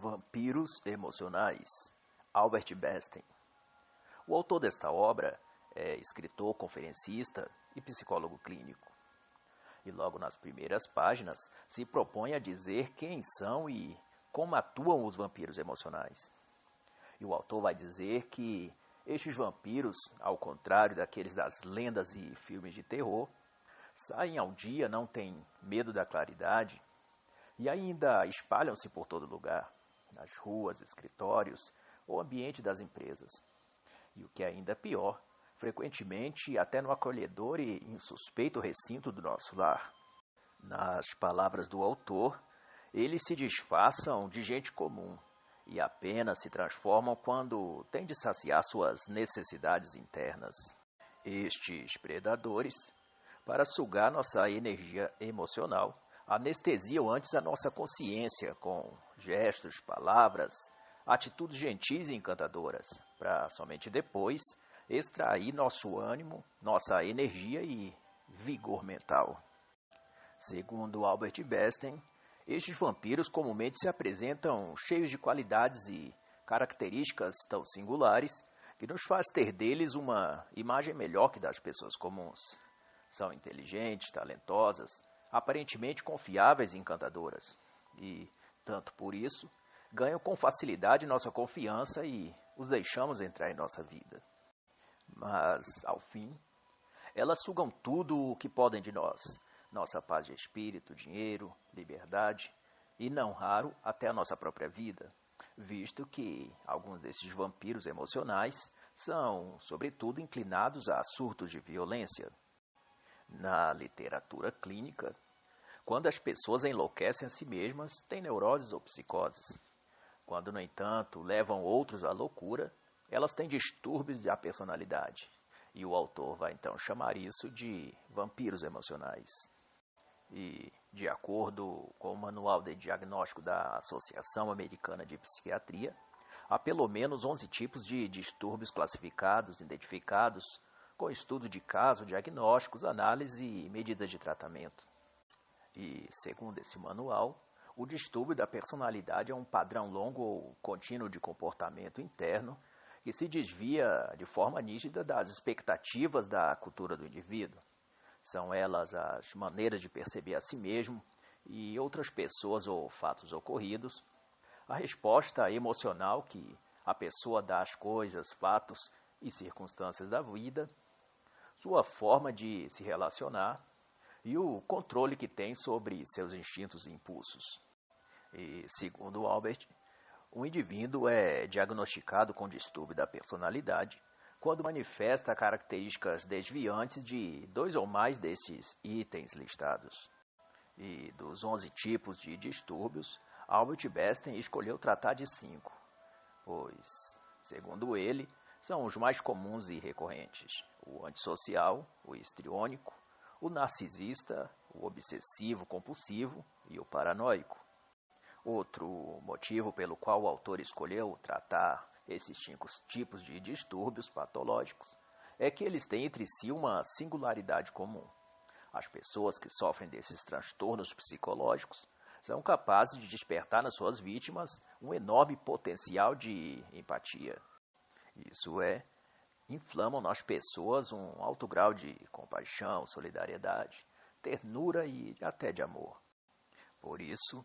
Vampiros Emocionais, Albert Bestein. O autor desta obra é escritor, conferencista e psicólogo clínico. E logo nas primeiras páginas se propõe a dizer quem são e como atuam os vampiros emocionais. E o autor vai dizer que estes vampiros, ao contrário daqueles das lendas e filmes de terror, saem ao dia, não têm medo da claridade e ainda espalham-se por todo lugar, nas ruas, escritórios ou ambiente das empresas. E o que é ainda pior, frequentemente até no acolhedor e insuspeito recinto do nosso lar. Nas palavras do autor, eles se disfarçam de gente comum e apenas se transformam quando têm de saciar suas necessidades internas. Estes predadores, para sugar nossa energia emocional, anestesiam antes a nossa consciência com gestos, palavras, atitudes gentis e encantadoras, para somente depois extrair nosso ânimo, nossa energia e vigor mental. Segundo Albert Bestein, estes vampiros comumente se apresentam cheios de qualidades e características tão singulares que nos faz ter deles uma imagem melhor que das pessoas comuns. São inteligentes, talentosas, aparentemente confiáveis e encantadoras. E, tanto por isso, ganham com facilidade nossa confiança e os deixamos entrar em nossa vida. Mas, ao fim, elas sugam tudo o que podem de nós, nossa paz de espírito, dinheiro, liberdade e, não raro, até a nossa própria vida, visto que alguns desses vampiros emocionais são, sobretudo, inclinados a surtos de violência. Na literatura clínica, quando as pessoas enlouquecem a si mesmas, têm neuroses ou psicoses. Quando, no entanto, levam outros à loucura, elas têm distúrbios da personalidade. E o autor vai então chamar isso de vampiros emocionais. E, de acordo com o Manual de Diagnóstico da Associação Americana de Psiquiatria, há pelo menos 11 tipos de distúrbios classificados, identificados, com estudo de caso, diagnósticos, análise e medidas de tratamento. E, segundo esse manual, o distúrbio da personalidade é um padrão longo ou contínuo de comportamento interno que se desvia de forma nítida das expectativas da cultura do indivíduo. São elas as maneiras de perceber a si mesmo e outras pessoas ou fatos ocorridos, a resposta emocional que a pessoa dá às coisas, fatos e circunstâncias da vida, sua forma de se relacionar e o controle que tem sobre seus instintos e impulsos. E, segundo Albert, um indivíduo é diagnosticado com distúrbio da personalidade quando manifesta características desviantes de 2 ou mais desses itens listados. E dos 11 tipos de distúrbios, Albert Bestein escolheu tratar de 5, pois, segundo ele, são os mais comuns e recorrentes: o antissocial, o histriônico, o narcisista, o obsessivo-compulsivo e o paranoico. Outro motivo pelo qual o autor escolheu tratar esses 5 tipos de distúrbios patológicos é que eles têm entre si uma singularidade comum. As pessoas que sofrem desses transtornos psicológicos são capazes de despertar nas suas vítimas um enorme potencial de empatia. Isso é, inflamam nas pessoas um alto grau de compaixão, solidariedade, ternura e até de amor. Por isso,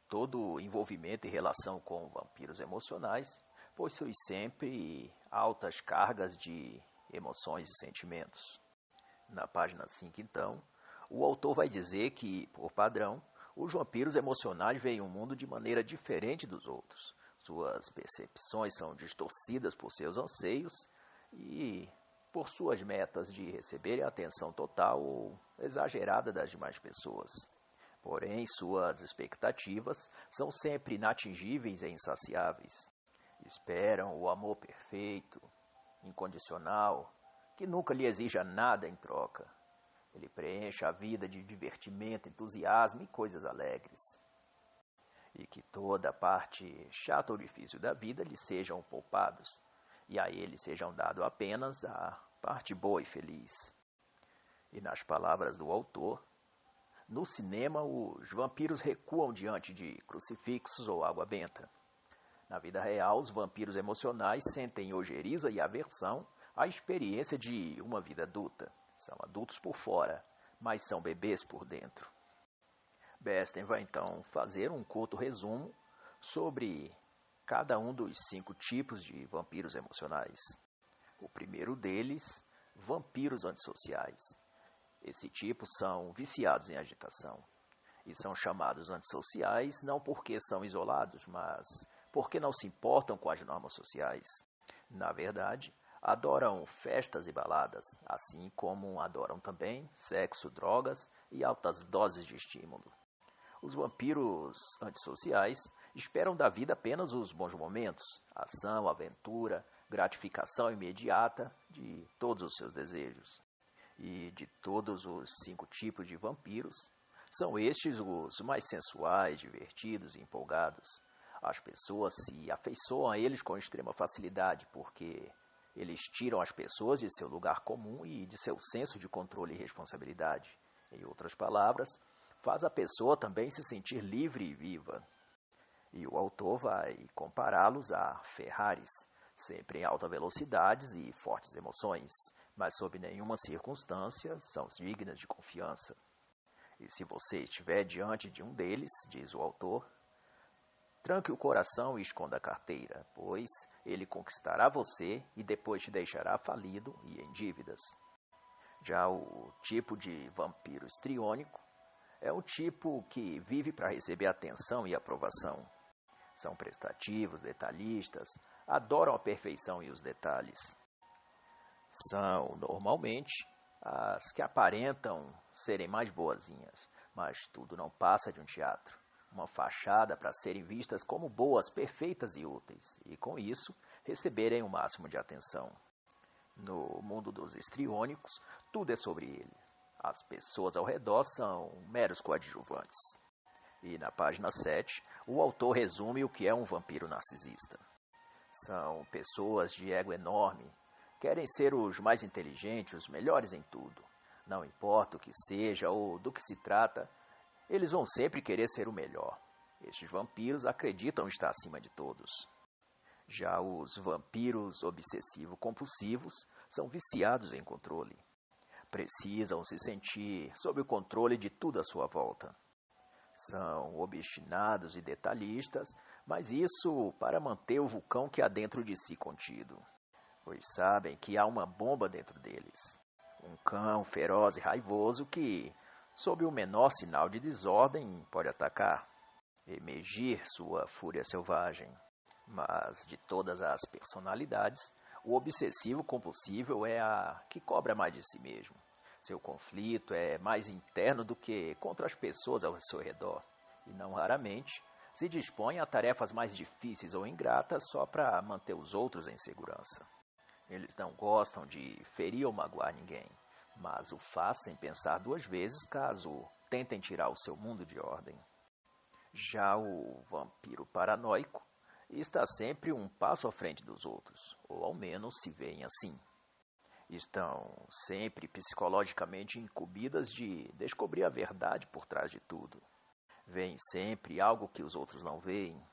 todo envolvimento e relação com vampiros emocionais possui sempre altas cargas de emoções e sentimentos. Na página 5, então, o autor vai dizer que, por padrão, os vampiros emocionais veem o mundo de maneira diferente dos outros. Suas percepções são distorcidas por seus anseios e por suas metas de receberem a atenção total ou exagerada das demais pessoas. Porém, suas expectativas são sempre inatingíveis e insaciáveis. Esperam o amor perfeito, incondicional, que nunca lhe exija nada em troca. Ele preenche a vida de divertimento, entusiasmo e coisas alegres. E que toda a parte chata ou difícil da vida lhe sejam poupados, e a ele sejam dado apenas a parte boa e feliz. E nas palavras do autor, no cinema os vampiros recuam diante de crucifixos ou água benta. Na vida real, os vampiros emocionais sentem ojeriza e aversão à experiência de uma vida adulta. São adultos por fora, mas são bebês por dentro. Bestein vai então fazer um curto resumo sobre cada um dos 5 tipos de vampiros emocionais. O primeiro deles, vampiros antissociais. Esse tipo são viciados em agitação. E são chamados antissociais não porque são isolados, mas porque não se importam com as normas sociais. Na verdade, adoram festas e baladas, assim como adoram também sexo, drogas e altas doses de estímulo. Os vampiros antissociais esperam da vida apenas os bons momentos, ação, aventura, gratificação imediata de todos os seus desejos. E de todos os 5 tipos de vampiros, são estes os mais sensuais, divertidos e empolgados. As pessoas se afeiçoam a eles com extrema facilidade, porque eles tiram as pessoas de seu lugar comum e de seu senso de controle e responsabilidade. Em outras palavras, faz a pessoa também se sentir livre e viva. E o autor vai compará-los a Ferraris, sempre em alta velocidades e fortes emoções, mas sob nenhuma circunstância são dignas de confiança. E se você estiver diante de um deles, diz o autor, tranque o coração e esconda a carteira, pois ele conquistará você e depois te deixará falido e em dívidas. Já o tipo de vampiro histriônico é um tipo que vive para receber atenção e aprovação. São prestativos, detalhistas, adoram a perfeição e os detalhes. São, normalmente, as que aparentam serem mais boazinhas, mas tudo não passa de um teatro, uma fachada para serem vistas como boas, perfeitas e úteis, e com isso receberem o máximo de atenção. No mundo dos histriônicos, tudo é sobre eles. As pessoas ao redor são meros coadjuvantes. E na página 7, o autor resume o que é um vampiro narcisista. São pessoas de ego enorme, querem ser os mais inteligentes, os melhores em tudo. Não importa o que seja ou do que se trata, eles vão sempre querer ser o melhor. Estes vampiros acreditam estar acima de todos. Já os vampiros obsessivo-compulsivos são viciados em controle. Precisam se sentir sob o controle de tudo à sua volta. São obstinados e detalhistas, mas isso para manter o vulcão que há dentro de si contido. Pois sabem que há uma bomba dentro deles. Um cão feroz e raivoso que, sob o menor sinal de desordem, pode atacar, emergir sua fúria selvagem. Mas, de todas as personalidades, o obsessivo-compulsivo é a que cobra mais de si mesmo. Seu conflito é mais interno do que contra as pessoas ao seu redor, e não raramente se dispõe a tarefas mais difíceis ou ingratas só para manter os outros em segurança. Eles não gostam de ferir ou magoar ninguém, mas o faz sem pensar 2 vezes caso tentem tirar o seu mundo de ordem. Já o vampiro paranoico está sempre um passo à frente dos outros, ou ao menos se veem assim. Estão sempre psicologicamente incumbidas de descobrir a verdade por trás de tudo. Veem sempre algo que os outros não veem.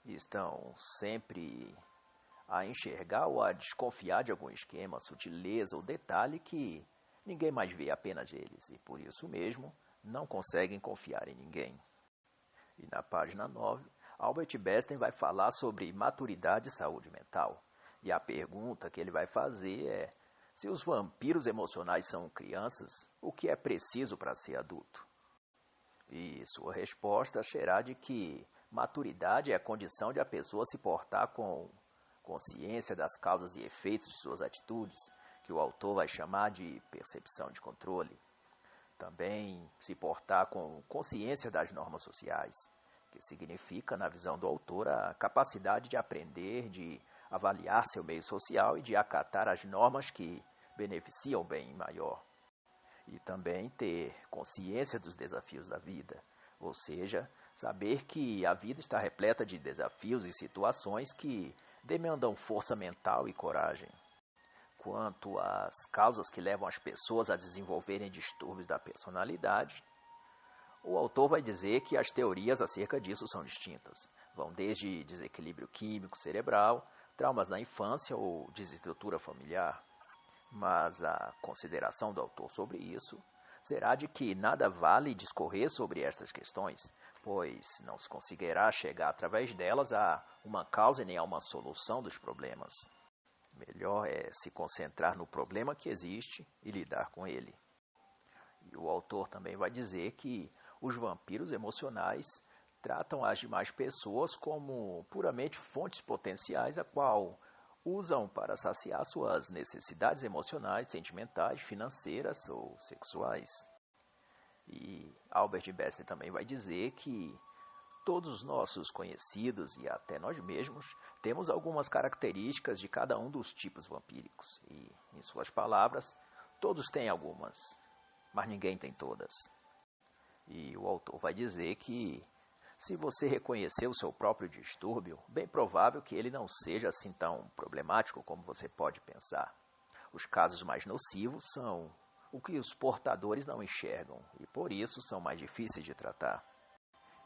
Estão sempre a enxergar ou a desconfiar de algum esquema, sutileza ou detalhe que ninguém mais vê apenas eles, e por isso mesmo não conseguem confiar em ninguém. E na página 9, Albert Bestein vai falar sobre maturidade e saúde mental. E a pergunta que ele vai fazer é: se os vampiros emocionais são crianças, o que é preciso para ser adulto? E sua resposta será de que maturidade é a condição de a pessoa se portar com consciência das causas e efeitos de suas atitudes, que o autor vai chamar de percepção de controle. Também se portar com consciência das normas sociais, que significa, na visão do autor, a capacidade de aprender, de avaliar seu meio social e de acatar as normas que beneficiam o bem maior. E também ter consciência dos desafios da vida, ou seja, saber que a vida está repleta de desafios e situações que demandam força mental e coragem. Quanto às causas que levam as pessoas a desenvolverem distúrbios da personalidade, o autor vai dizer que as teorias acerca disso são distintas, Vão desde desequilíbrio químico cerebral, traumas na infância ou desestrutura familiar. Mas a consideração do autor sobre isso será de que nada vale discorrer sobre estas questões, pois não se conseguirá chegar através delas a uma causa nem a uma solução dos problemas. Melhor é se concentrar no problema que existe e lidar com ele. E o autor também vai dizer que os vampiros emocionais tratam as demais pessoas como puramente fontes potenciais, a qual usam para saciar suas necessidades emocionais, sentimentais, financeiras ou sexuais. E Albert Bester também vai dizer que todos os nossos conhecidos e até nós mesmos temos algumas características de cada um dos tipos vampíricos. E, em suas palavras, todos têm algumas, mas ninguém tem todas. E o autor vai dizer que se você reconhecer o seu próprio distúrbio, bem provável que ele não seja assim tão problemático como você pode pensar. Os casos mais nocivos são o que os portadores não enxergam e por isso são mais difíceis de tratar.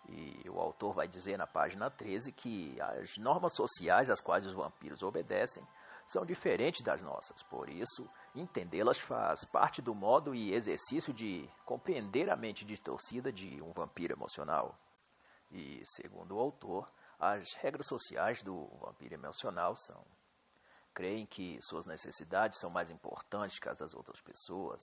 E o autor vai dizer na página 13 que as normas sociais às quais os vampiros obedecem são diferentes das nossas, por isso entendê-las faz parte do modo e exercício de compreender a mente distorcida de um vampiro emocional. E, segundo o autor, as regras sociais do vampiro emocional são: creem que suas necessidades são mais importantes que as das outras pessoas,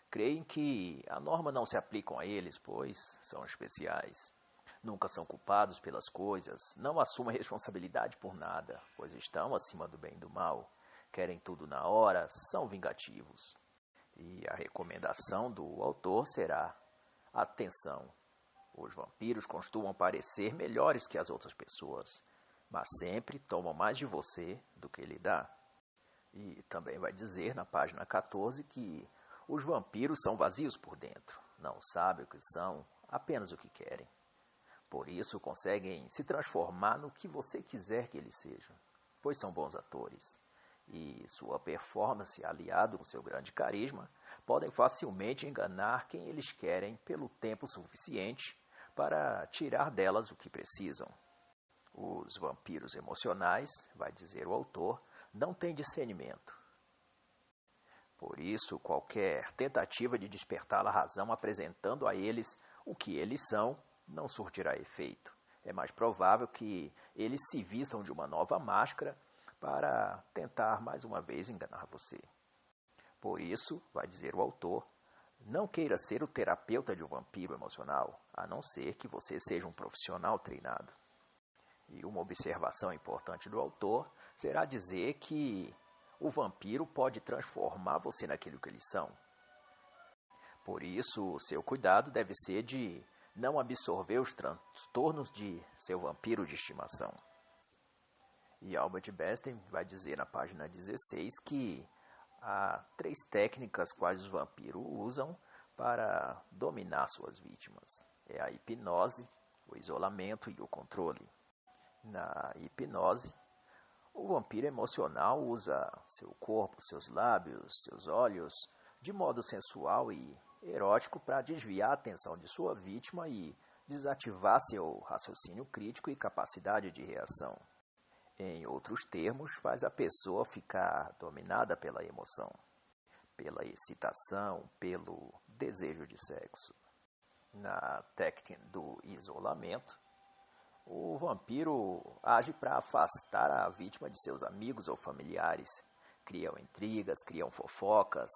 creem que a norma não se aplica a eles, pois são especiais, nunca são culpados pelas coisas, não assumem responsabilidade por nada, pois estão acima do bem e do mal, querem tudo na hora, são vingativos. E a recomendação do autor será: atenção! Os vampiros costumam parecer melhores que as outras pessoas, mas sempre tomam mais de você do que lhe dá. E também vai dizer na página 14 que os vampiros são vazios por dentro, não sabem o que são, apenas o que querem. Por isso conseguem se transformar no que você quiser que eles sejam, pois são bons atores. E sua performance, aliado com seu grande carisma, podem facilmente enganar quem eles querem pelo tempo suficiente para tirar delas o que precisam. Os vampiros emocionais, vai dizer o autor, não têm discernimento. Por isso, qualquer tentativa de despertar a razão apresentando a eles o que eles são não surtirá efeito. É mais provável que eles se vistam de uma nova máscara para tentar mais uma vez enganar você. Por isso, vai dizer o autor, não queira ser o terapeuta de um vampiro emocional, a não ser que você seja um profissional treinado. E uma observação importante do autor será dizer que o vampiro pode transformar você naquilo que eles são. Por isso, o seu cuidado deve ser de não absorver os transtornos de seu vampiro de estimação. E Albert Besten vai dizer na página 16 que há 3 técnicas quais os vampiros usam para dominar suas vítimas. É a hipnose, o isolamento e o controle. Na hipnose, o vampiro emocional usa seu corpo, seus lábios, seus olhos, de modo sensual e erótico para desviar a atenção de sua vítima e desativar seu raciocínio crítico e capacidade de reação. Em outros termos, faz a pessoa ficar dominada pela emoção, pela excitação, pelo desejo de sexo. Na técnica do isolamento, o vampiro age para afastar a vítima de seus amigos ou familiares. Criam intrigas, criam fofocas,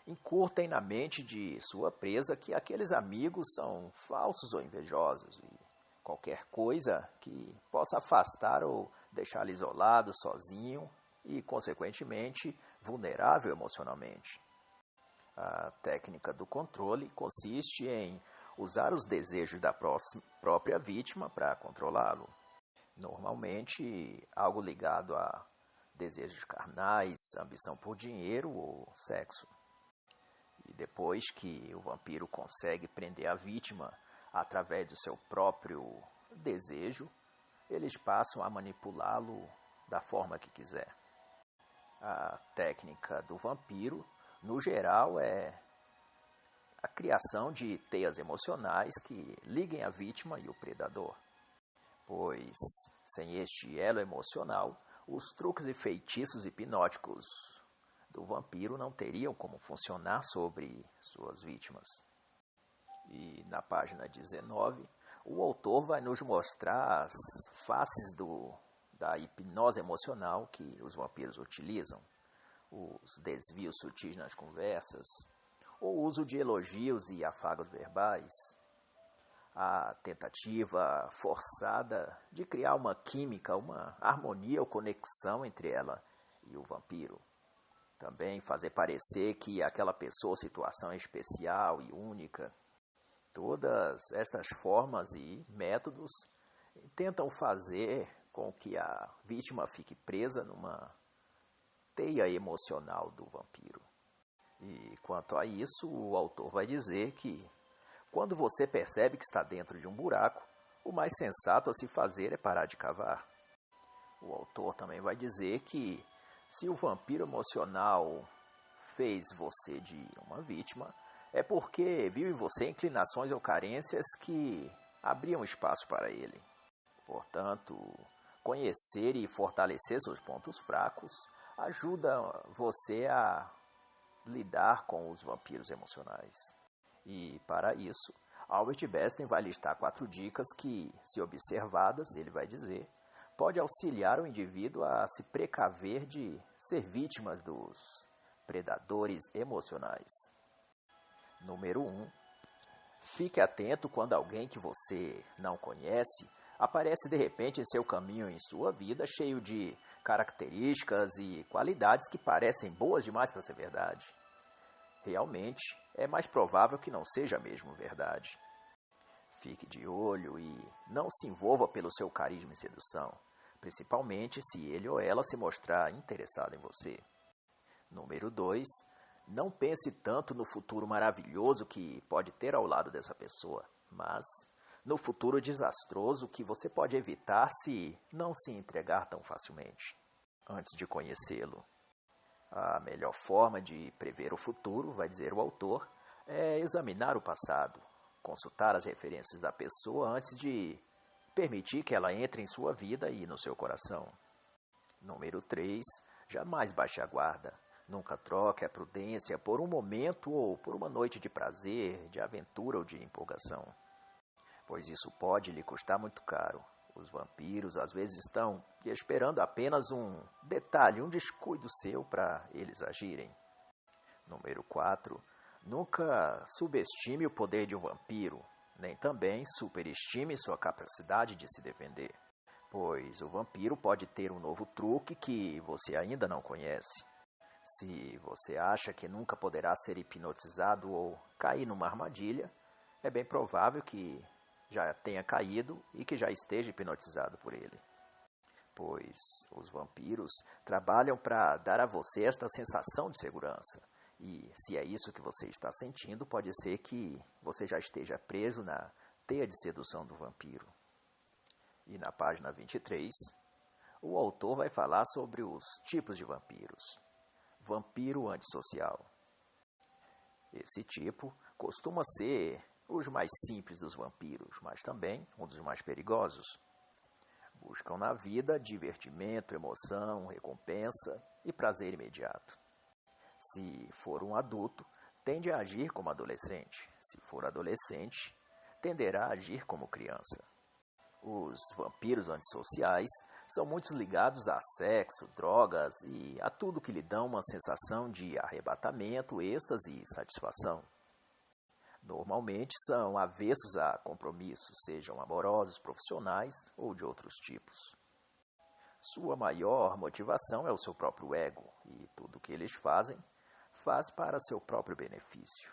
incurtem na mente de sua presa que aqueles amigos são falsos ou invejosos e qualquer coisa que possa afastar ou deixá-lo isolado, sozinho e, consequentemente, vulnerável emocionalmente. A técnica do controle consiste em usar os desejos da própria vítima para controlá-lo. Normalmente, algo ligado a desejos carnais, ambição por dinheiro ou sexo. E depois que o vampiro consegue prender a vítima através do seu próprio desejo, eles passam a manipulá-lo da forma que quiser. A técnica do vampiro, no geral, é a criação de teias emocionais que liguem a vítima e o predador. pois sem este elo emocional, os truques e feitiços hipnóticos do vampiro não teriam como funcionar sobre suas vítimas. E na página 19, o autor vai nos mostrar as faces da hipnose emocional que os vampiros utilizam, os desvios sutis nas conversas, o uso de elogios e afagos verbais, a tentativa forçada de criar uma química, uma harmonia ou conexão entre ela e o vampiro. Também fazer parecer que aquela pessoa ou situação é especial e única. Todas estas formas e métodos tentam fazer com que a vítima fique presa numa teia emocional do vampiro. E quanto a isso, o autor vai dizer que quando você percebe que está dentro de um buraco, o mais sensato a se fazer é parar de cavar. O autor também vai dizer que se o vampiro emocional fez você de uma vítima, é porque viu em você inclinações ou carências que abriam espaço para ele. Portanto, conhecer e fortalecer seus pontos fracos ajuda você a lidar com os vampiros emocionais. E, para isso, Albert Besten vai listar 4 dicas que, se observadas, ele vai dizer, pode auxiliar o indivíduo a se precaver de ser vítimas dos predadores emocionais. Número 1. Fique atento quando alguém que você não conhece aparece de repente em seu caminho em sua vida, cheio de características e qualidades que parecem boas demais para ser verdade. Realmente, é mais provável que não seja mesmo verdade. Fique de olho e não se envolva pelo seu carisma e sedução, principalmente se ele ou ela se mostrar interessado em você. Número 2. Não pense tanto no futuro maravilhoso que pode ter ao lado dessa pessoa, mas no futuro desastroso que você pode evitar se não se entregar tão facilmente. Antes de conhecê-lo, a melhor forma de prever o futuro, vai dizer o autor, é examinar o passado, consultar as referências da pessoa antes de permitir que ela entre em sua vida e no seu coração. Número 3. Jamais baixe a guarda. Nunca troque a prudência por um momento ou por uma noite de prazer, de aventura ou de empolgação, pois isso pode lhe custar muito caro. Os vampiros às vezes estão esperando apenas um detalhe, um descuido seu para eles agirem. Número 4. Nunca subestime o poder de um vampiro, nem também superestime sua capacidade de se defender, pois o vampiro pode ter um novo truque que você ainda não conhece. Se você acha que nunca poderá ser hipnotizado ou cair numa armadilha, é bem provável que já tenha caído e que já esteja hipnotizado por ele. Pois os vampiros trabalham para dar a você esta sensação de segurança. E se é isso que você está sentindo, pode ser que você já esteja preso na teia de sedução do vampiro. E na página 23, o autor vai falar sobre os tipos de vampiros. Vampiro antissocial. Esse tipo costuma ser os mais simples dos vampiros, mas também um dos mais perigosos. Buscam na vida divertimento, emoção, recompensa e prazer imediato. Se for um adulto, tende a agir como adolescente. Se for adolescente, tenderá a agir como criança. Os vampiros antissociais são muito ligados a sexo, drogas e a tudo que lhe dão uma sensação de arrebatamento, êxtase e satisfação. Normalmente são avessos a compromissos, sejam amorosos, profissionais ou de outros tipos. Sua maior motivação é o seu próprio ego e tudo o que eles fazem, faz para seu próprio benefício.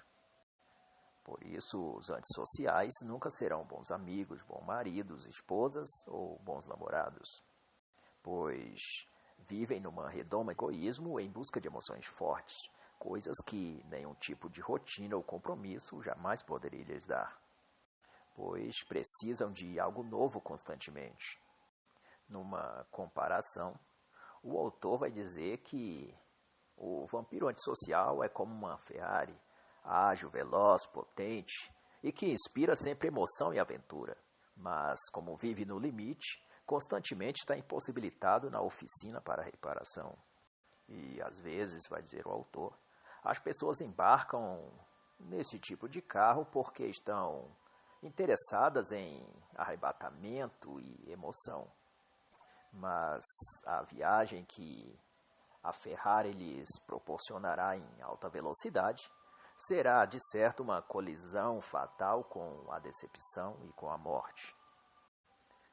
Por isso, os antissociais nunca serão bons amigos, bons maridos, esposas ou bons namorados, pois vivem numa redoma egoísmo em busca de emoções fortes, coisas que nenhum tipo de rotina ou compromisso jamais poderia lhes dar, pois precisam de algo novo constantemente. Numa comparação, o autor vai dizer que o vampiro antissocial é como uma Ferrari, ágil, veloz, potente e que inspira sempre emoção e aventura. mas como vive no limite, constantemente está impossibilitado na oficina para reparação. E às vezes, vai dizer o autor, as pessoas embarcam nesse tipo de carro porque estão interessadas em arrebatamento e emoção. Mas a viagem que a Ferrari lhes proporcionará em alta velocidade será, de certo, uma colisão fatal com a decepção e com a morte.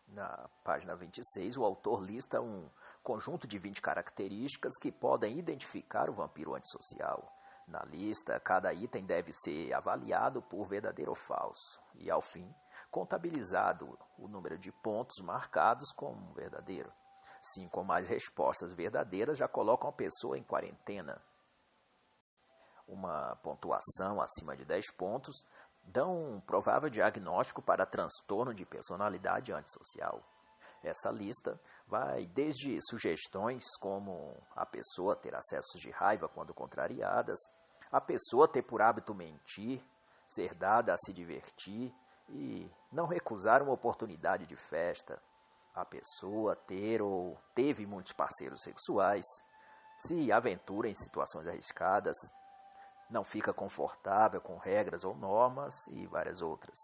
Na página 26, o autor lista um conjunto de 20 características que podem identificar o vampiro antissocial. Na lista, cada item deve ser avaliado por verdadeiro ou falso e, ao fim, contabilizado o número de pontos marcados como verdadeiro. 5 ou mais respostas verdadeiras já colocam a pessoa em quarentena. Uma pontuação acima de 10 pontos dão um provável diagnóstico para transtorno de personalidade antissocial. Essa lista vai desde sugestões como a pessoa ter acessos de raiva quando contrariadas, a pessoa ter por hábito mentir, ser dada a se divertir e não recusar uma oportunidade de festa, a pessoa ter ou teve muitos parceiros sexuais, se aventura em situações arriscadas, não fica confortável com regras ou normas e várias outras.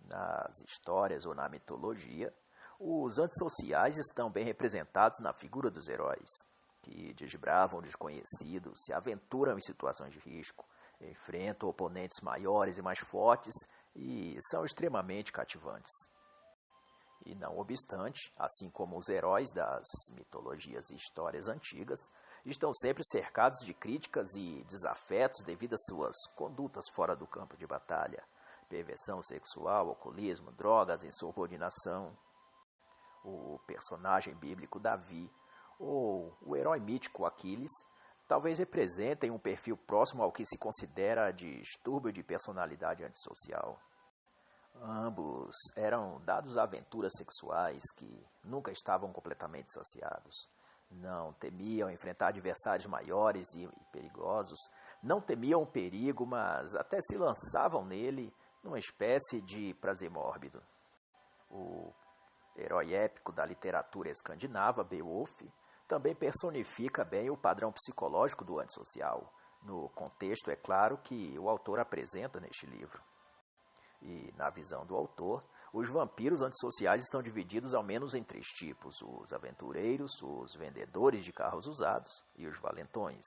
Nas histórias ou na mitologia, os antissociais estão bem representados na figura dos heróis, que desbravam o desconhecido, se aventuram em situações de risco, enfrentam oponentes maiores e mais fortes e são extremamente cativantes. E não obstante, assim como os heróis das mitologias e histórias antigas, estão sempre cercados de críticas e desafetos devido às suas condutas fora do campo de batalha. Perversão sexual, alcoolismo, drogas, insubordinação. O personagem bíblico Davi ou o herói mítico Aquiles talvez representem um perfil próximo ao que se considera distúrbio de personalidade antissocial. Ambos eram dados a aventuras sexuais que nunca estavam completamente saciados. Não temiam enfrentar adversários maiores e perigosos, não temiam o perigo, mas até se lançavam nele numa espécie de prazer mórbido. O herói épico da literatura escandinava, Beowulf, também personifica bem o padrão psicológico do antissocial, no contexto, é claro, que o autor apresenta neste livro. E, na visão do autor, os vampiros antissociais estão divididos ao menos em 3 tipos: os aventureiros, os vendedores de carros usados e os valentões.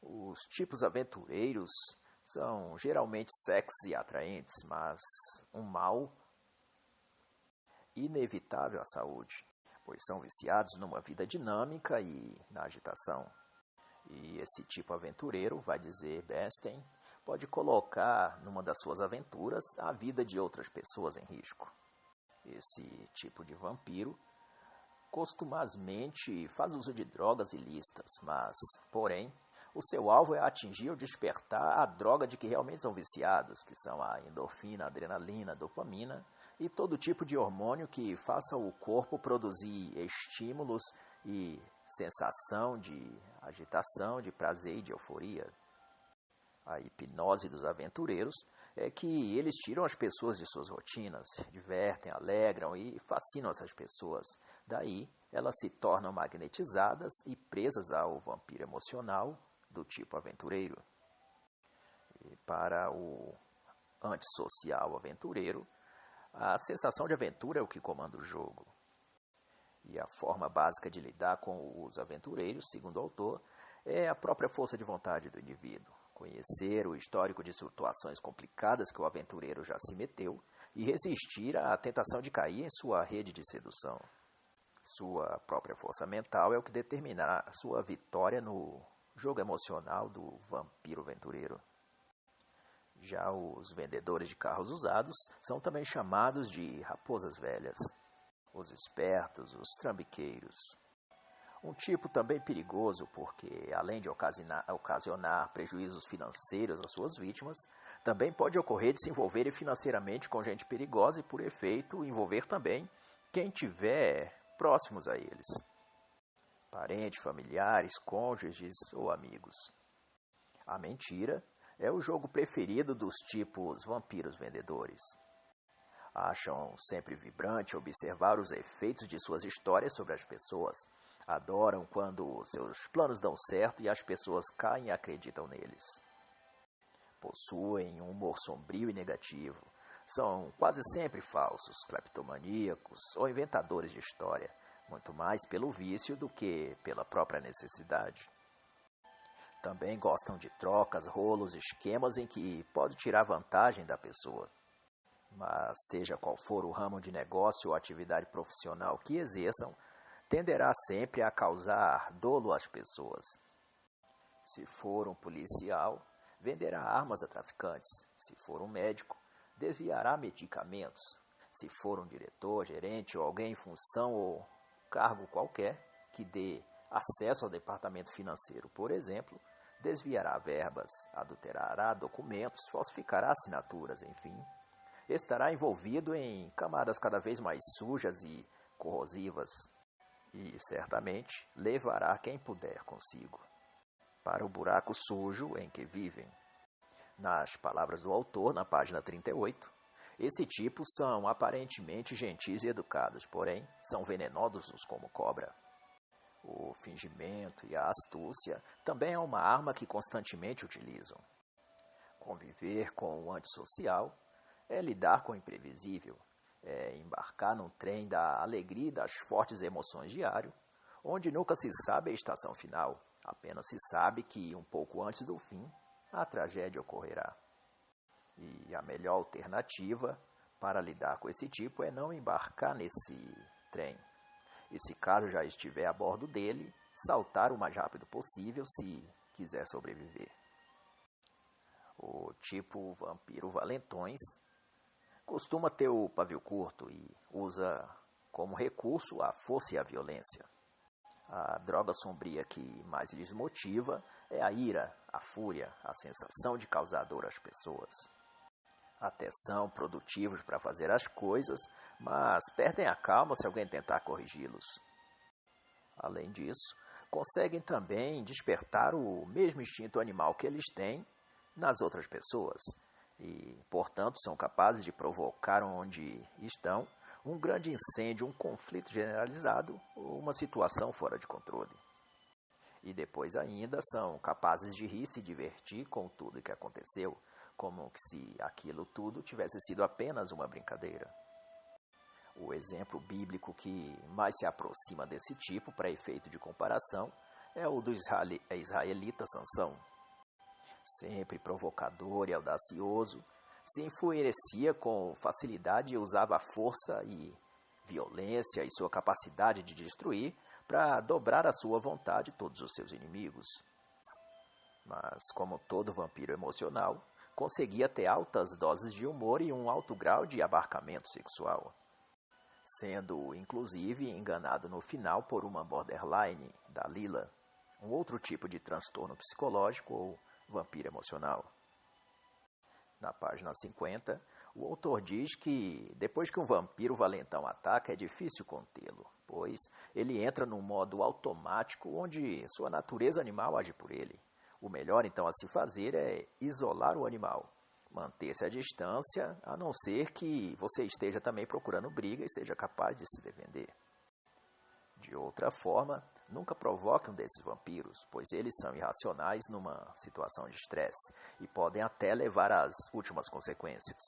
Os tipos aventureiros são geralmente sexy e atraentes, mas um mal inevitável à saúde, pois são viciados numa vida dinâmica e na agitação. E esse tipo aventureiro, vai dizer Bernstein, pode colocar numa das suas aventuras a vida de outras pessoas em risco. Esse tipo de vampiro costumazmente faz uso de drogas ilícitas, mas, porém, o seu alvo é atingir ou despertar a droga de que realmente são viciados, que são a endorfina, a adrenalina, a dopamina e todo tipo de hormônio que faça o corpo produzir estímulos e sensação de agitação, de prazer e de euforia. A hipnose dos aventureiros é que eles tiram as pessoas de suas rotinas, divertem, alegram e fascinam essas pessoas. Daí, elas se tornam magnetizadas e presas ao vampiro emocional do tipo aventureiro. E para o antissocial aventureiro, a sensação de aventura é o que comanda o jogo. E a forma básica de lidar com os aventureiros, segundo o autor, é a própria força de vontade do indivíduo. Conhecer o histórico de situações complicadas que o aventureiro já se meteu e resistir à tentação de cair em sua rede de sedução. Sua própria força mental é o que determinará a sua vitória no jogo emocional do vampiro aventureiro. Já os vendedores de carros usados são também chamados de raposas velhas, os espertos, os trambiqueiros. Um tipo também perigoso porque, além de ocasionar prejuízos financeiros às suas vítimas, também pode ocorrer de se envolverem financeiramente com gente perigosa e, por efeito, envolver também quem tiver próximos a eles. Parentes, familiares, cônjuges ou amigos. A mentira é o jogo preferido dos tipos vampiros vendedores. Acham sempre vibrante observar os efeitos de suas histórias sobre as pessoas. Adoram quando seus planos dão certo e as pessoas caem e acreditam neles. Possuem um humor sombrio e negativo. São quase sempre falsos, cleptomaníacos ou inventadores de história, muito mais pelo vício do que pela própria necessidade. Também gostam de trocas, rolos, esquemas em que pode tirar vantagem da pessoa. Mas seja qual for o ramo de negócio ou atividade profissional que exerçam, tenderá sempre a causar dolo às pessoas. Se for um policial, venderá armas a traficantes. Se for um médico, desviará medicamentos. Se for um diretor, gerente ou alguém em função ou cargo qualquer que dê acesso ao departamento financeiro, por exemplo, desviará verbas, adulterará documentos, falsificará assinaturas, enfim, estará envolvido em camadas cada vez mais sujas e corrosivas e, certamente, levará quem puder consigo para o buraco sujo em que vivem. Nas palavras do autor, na página 38, esse tipo são aparentemente gentis e educados, porém, são venenosos como cobra. O fingimento e a astúcia também é uma arma que constantemente utilizam. Conviver com o antissocial é lidar com o imprevisível, é embarcar num trem da alegria e das fortes emoções diário, onde nunca se sabe a estação final, apenas se sabe que, um pouco antes do fim, a tragédia ocorrerá. E a melhor alternativa para lidar com esse tipo é não embarcar nesse trem. E se caso já estiver a bordo dele, saltar o mais rápido possível se quiser sobreviver. O tipo vampiro valentões costuma ter o pavio curto e usa como recurso a força e a violência. A droga sombria que mais lhes motiva é a ira, a fúria, a sensação de causar dor às pessoas. Até são produtivos para fazer as coisas, mas perdem a calma se alguém tentar corrigi-los. Além disso, conseguem também despertar o mesmo instinto animal que eles têm nas outras pessoas e, portanto, são capazes de provocar onde estão um grande incêndio, um conflito generalizado ou uma situação fora de controle. E depois ainda são capazes de rir e se divertir com tudo o que aconteceu, como se aquilo tudo tivesse sido apenas uma brincadeira. O exemplo bíblico que mais se aproxima desse tipo, para efeito de comparação, é o do israelita Sansão. Sempre provocador e audacioso, se enfurecia com facilidade e usava a força e violência e sua capacidade de destruir para dobrar a sua vontade todos os seus inimigos. Mas, como todo vampiro emocional, conseguia ter altas doses de humor e um alto grau de abarcamento sexual, sendo, inclusive, enganado no final por uma borderline, Dalila, um outro tipo de transtorno psicológico ou vampiro emocional. Na página 50, o autor diz que, depois que um vampiro valentão ataca, é difícil contê-lo, pois ele entra num modo automático onde sua natureza animal age por ele. O melhor, então, a se fazer é isolar o animal, manter-se à distância, a não ser que você esteja também procurando briga e seja capaz de se defender. De outra forma, nunca provoque um desses vampiros, pois eles são irracionais numa situação de estresse e podem até levar às últimas consequências.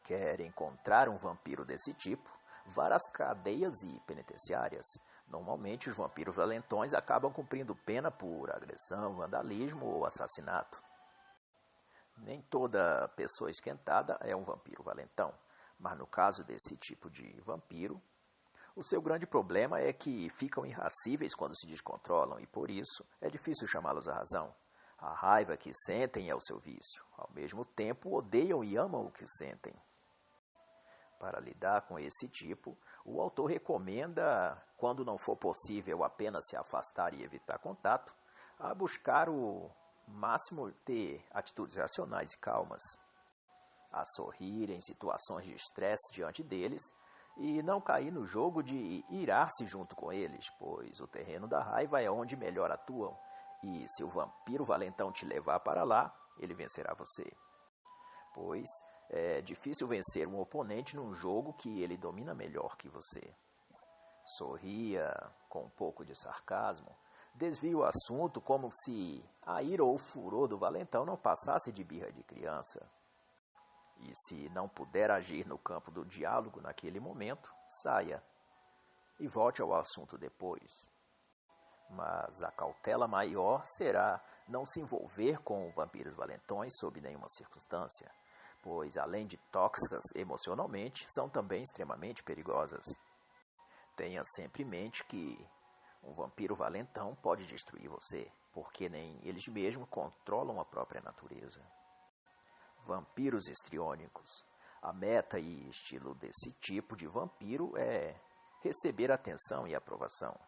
Quer encontrar um vampiro desse tipo? Vá às cadeias e penitenciárias. Normalmente, os vampiros valentões acabam cumprindo pena por agressão, vandalismo ou assassinato. Nem toda pessoa esquentada é um vampiro valentão, mas no caso desse tipo de vampiro, o seu grande problema é que ficam irascíveis quando se descontrolam e, por isso, é difícil chamá-los à razão. A raiva que sentem é o seu vício. Ao mesmo tempo, odeiam e amam o que sentem. Para lidar com esse tipo, o autor recomenda, quando não for possível apenas se afastar e evitar contato, a buscar o máximo ter atitudes racionais e calmas, a sorrir em situações de estresse diante deles e não cair no jogo de irar-se junto com eles, pois o terreno da raiva é onde melhor atuam, e se o vampiro valentão te levar para lá, ele vencerá você. Pois É difícil vencer um oponente num jogo que ele domina melhor que você. Sorria com um pouco de sarcasmo, desvia o assunto como se a ira ou o furor do valentão não passasse de birra de criança. E se não puder agir no campo do diálogo naquele momento, saia e volte ao assunto depois. Mas a cautela maior será não se envolver com vampiros valentões sob nenhuma circunstância, pois além de tóxicas emocionalmente, são também extremamente perigosas. Tenha sempre em mente que um vampiro valentão pode destruir você, porque nem eles mesmos controlam a própria natureza. Vampiros histriônicos. A meta e estilo desse tipo de vampiro é receber atenção e aprovação.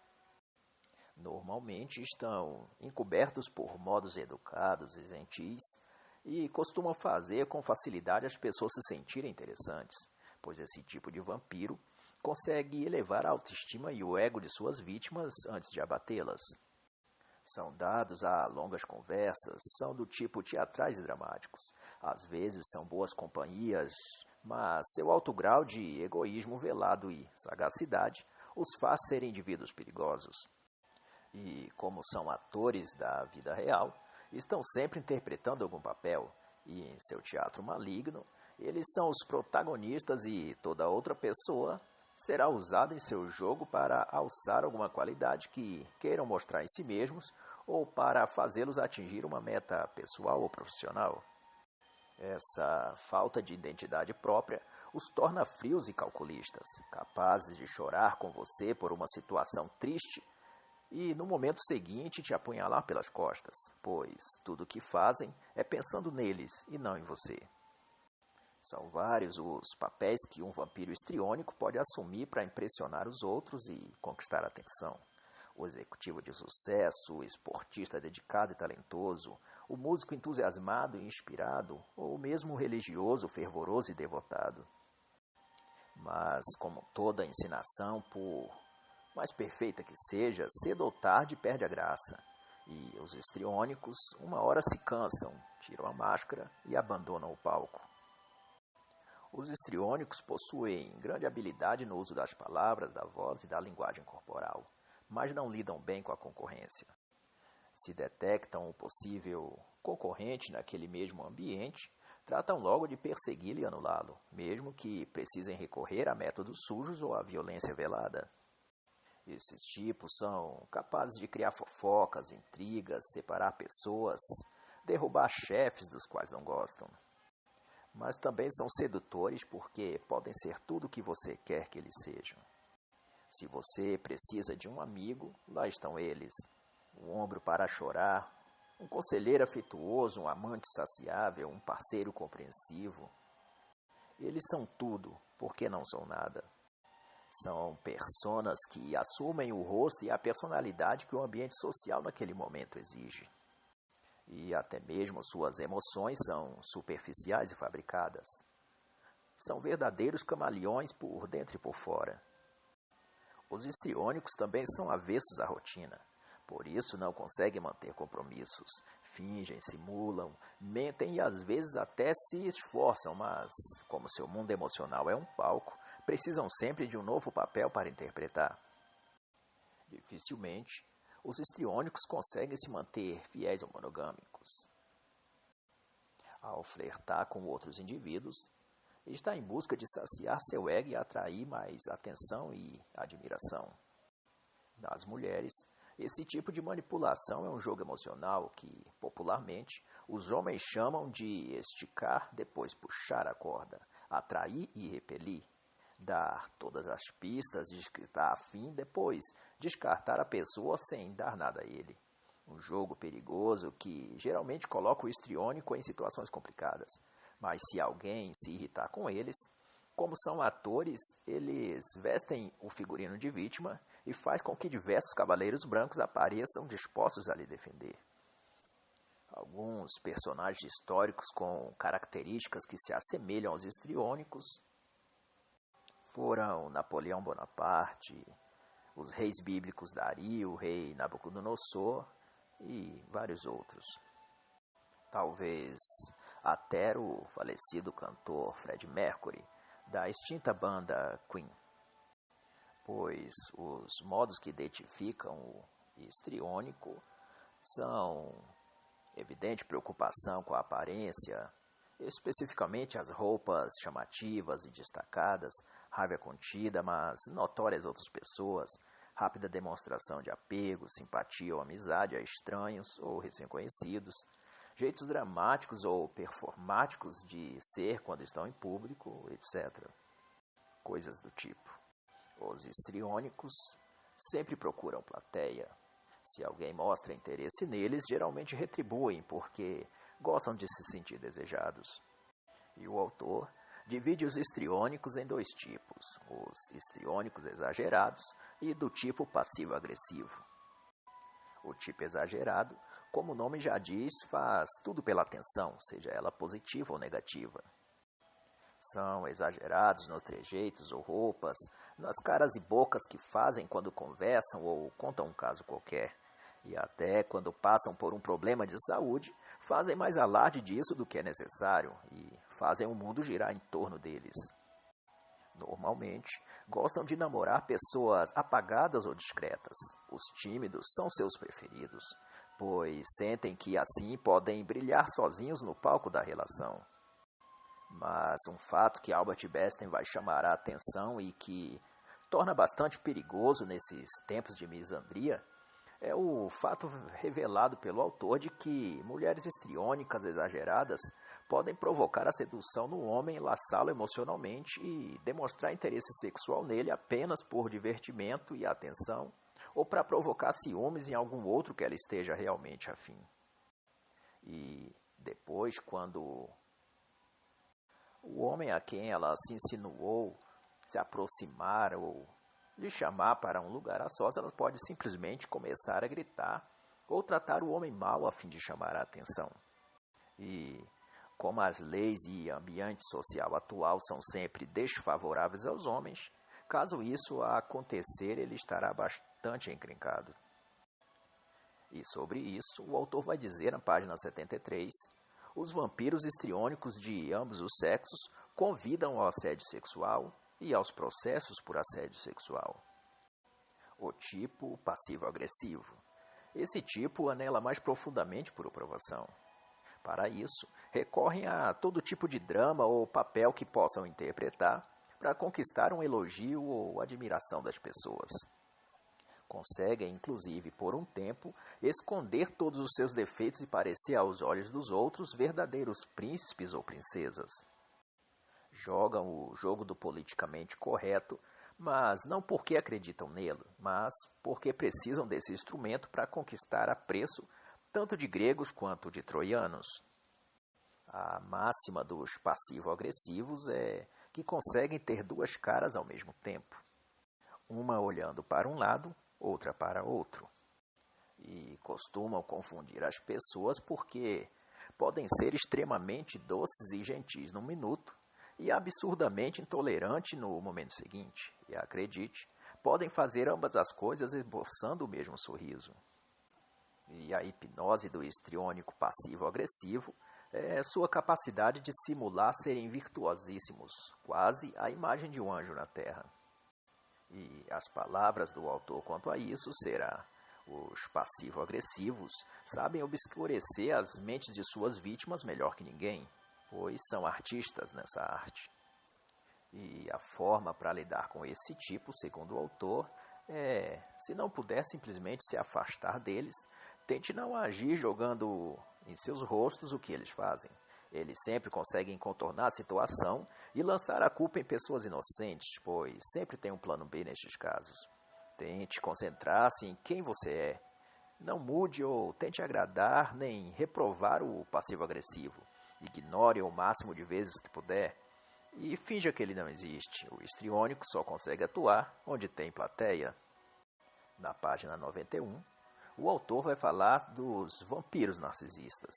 Normalmente estão encobertos por modos educados e gentis e costumam fazer com facilidade as pessoas se sentirem interessantes, pois esse tipo de vampiro consegue elevar a autoestima e o ego de suas vítimas antes de abatê-las. São dados a longas conversas, são do tipo teatrais e dramáticos. Às vezes são boas companhias, mas seu alto grau de egoísmo velado e sagacidade os faz serem indivíduos perigosos. E, como são atores da vida real, estão sempre interpretando algum papel, e em seu teatro maligno, eles são os protagonistas e toda outra pessoa será usada em seu jogo para alçar alguma qualidade que queiram mostrar em si mesmos ou para fazê-los atingir uma meta pessoal ou profissional. Essa falta de identidade própria os torna frios e calculistas, capazes de chorar com você por uma situação triste e no momento seguinte te apunhalar pelas costas, pois tudo o que fazem é pensando neles e não em você. São vários os papéis que um vampiro histriônico pode assumir para impressionar os outros e conquistar a atenção. O executivo de sucesso, o esportista dedicado e talentoso, o músico entusiasmado e inspirado, ou mesmo o religioso fervoroso e devotado. Mas, como toda ensinação, por mais perfeita que seja, cedo ou tarde perde a graça. E os histriônicos, uma hora se cansam, tiram a máscara e abandonam o palco. Os histriônicos possuem grande habilidade no uso das palavras, da voz e da linguagem corporal, mas não lidam bem com a concorrência. Se detectam um possível concorrente naquele mesmo ambiente, tratam logo de persegui-lo e anulá-lo, mesmo que precisem recorrer a métodos sujos ou à violência velada. Esses tipos são capazes de criar fofocas, intrigas, separar pessoas, derrubar chefes dos quais não gostam. Mas também são sedutores porque podem ser tudo o que você quer que eles sejam. Se você precisa de um amigo, lá estão eles. Um ombro para chorar, um conselheiro afetuoso, um amante saciável, um parceiro compreensivo. Eles são tudo, porque não são nada. São personas que assumem o rosto e a personalidade que o ambiente social naquele momento exige. E até mesmo suas emoções são superficiais e fabricadas. São verdadeiros camaleões por dentro e por fora. Os histriônicos também são avessos à rotina, por isso não conseguem manter compromissos. Fingem, simulam, mentem e às vezes até se esforçam, mas, como seu mundo emocional é um palco, precisam sempre de um novo papel para interpretar. Dificilmente, os histriônicos conseguem se manter fiéis ou monogâmicos. Ao flertar com outros indivíduos, está em busca de saciar seu ego e atrair mais atenção e admiração. Nas mulheres, esse tipo de manipulação é um jogo emocional que, popularmente, os homens chamam de esticar, depois puxar a corda, atrair e repelir, dar todas as pistas de que está afim, depois descartar a pessoa sem dar nada a ele. Um jogo perigoso que geralmente coloca o histriônico em situações complicadas. Mas se alguém se irritar com eles, como são atores, eles vestem o figurino de vítima e faz com que diversos cavaleiros brancos apareçam dispostos a lhe defender. Alguns personagens históricos com características que se assemelham aos histriônicos foram Napoleão Bonaparte, os reis bíblicos Dario, o rei Nabucodonosor e vários outros. Talvez até o falecido cantor Freddie Mercury, da extinta banda Queen, pois os modos que identificam o histriônico são evidente preocupação com a aparência, especificamente as roupas chamativas e destacadas, raiva contida, mas notórias a outras pessoas, rápida demonstração de apego, simpatia ou amizade a estranhos ou recém-conhecidos, jeitos dramáticos ou performáticos de ser quando estão em público, etc. Coisas do tipo. Os histriônicos sempre procuram plateia. Se alguém mostra interesse neles, geralmente retribuem, porque gostam de se sentir desejados. E o autor divide os histriônicos em dois tipos, os histriônicos exagerados e do tipo passivo-agressivo. O tipo exagerado, como o nome já diz, faz tudo pela atenção, seja ela positiva ou negativa. São exagerados nos trejeitos ou roupas, nas caras e bocas que fazem quando conversam ou contam um caso qualquer. E até quando passam por um problema de saúde, fazem mais alarde disso do que é necessário e fazem o mundo girar em torno deles. Normalmente, gostam de namorar pessoas apagadas ou discretas. Os tímidos são seus preferidos, pois sentem que assim podem brilhar sozinhos no palco da relação. Mas um fato que Albert Einstein vai chamar a atenção e que torna bastante perigoso nesses tempos de misandria é o fato revelado pelo autor de que mulheres histriônicas exageradas podem provocar a sedução no homem, laçá-lo emocionalmente e demonstrar interesse sexual nele apenas por divertimento e atenção ou para provocar ciúmes em algum outro que ela esteja realmente afim. E depois, quando o homem a quem ela se insinuou se aproximar ou lhe chamar para um lugar a sós, ela pode simplesmente começar a gritar ou tratar o homem mal a fim de chamar a atenção. E como as leis e ambiente social atual são sempre desfavoráveis aos homens, caso isso acontecer, ele estará bastante encrencado. E sobre isso, o autor vai dizer na página 73, os vampiros histriônicos de ambos os sexos convidam ao assédio sexual e aos processos por assédio sexual. O tipo passivo-agressivo. Esse tipo anela mais profundamente por aprovação. Para isso, recorrem a todo tipo de drama ou papel que possam interpretar para conquistar um elogio ou admiração das pessoas. Conseguem, inclusive, por um tempo, esconder todos os seus defeitos e parecer aos olhos dos outros verdadeiros príncipes ou princesas. Jogam o jogo do politicamente correto, mas não porque acreditam nele, mas porque precisam desse instrumento para conquistar a preço tanto de gregos quanto de troianos. A máxima dos passivo-agressivos é que conseguem ter duas caras ao mesmo tempo, uma olhando para um lado, outra para outro. E costumam confundir as pessoas porque podem ser extremamente doces e gentis num minuto e absurdamente intolerantes no momento seguinte. E acredite, podem fazer ambas as coisas esboçando o mesmo sorriso. E a hipnose do histriônico passivo-agressivo é sua capacidade de simular serem virtuosíssimos, quase a imagem de um anjo na terra. E as palavras do autor quanto a isso será: os passivo-agressivos sabem obscurecer as mentes de suas vítimas melhor que ninguém, pois são artistas nessa arte. E a forma para lidar com esse tipo, segundo o autor, é, se não puder simplesmente se afastar deles, tente não agir jogando em seus rostos o que eles fazem. Eles sempre conseguem contornar a situação e lançar a culpa em pessoas inocentes, pois sempre tem um plano B nestes casos. Tente concentrar-se em quem você é. Não mude ou tente agradar nem reprovar o passivo-agressivo. Ignore o máximo de vezes que puder e finja que ele não existe. O histriônico só consegue atuar onde tem plateia. Na página 91, o autor vai falar dos vampiros narcisistas.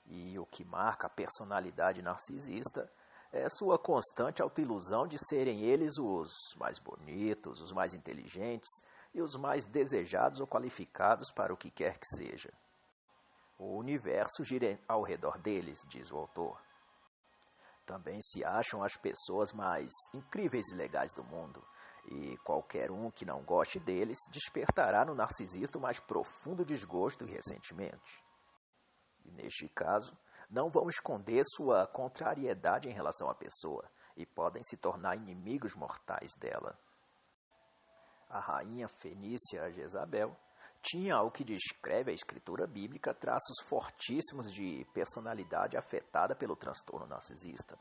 E o que marca a personalidade narcisista é sua constante autoilusão de serem eles os mais bonitos, os mais inteligentes e os mais desejados ou qualificados para o que quer que seja. o universo gira ao redor deles, diz o autor. Também se acham as pessoas mais incríveis e legais do mundo, e qualquer um que não goste deles despertará no narcisista o mais profundo desgosto e ressentimento. E neste caso, não vão esconder sua contrariedade em relação à pessoa, e podem se tornar inimigos mortais dela. A rainha fenícia Jezabel tinha, ao que descreve a escritura bíblica, traços fortíssimos de personalidade afetada pelo transtorno narcisista.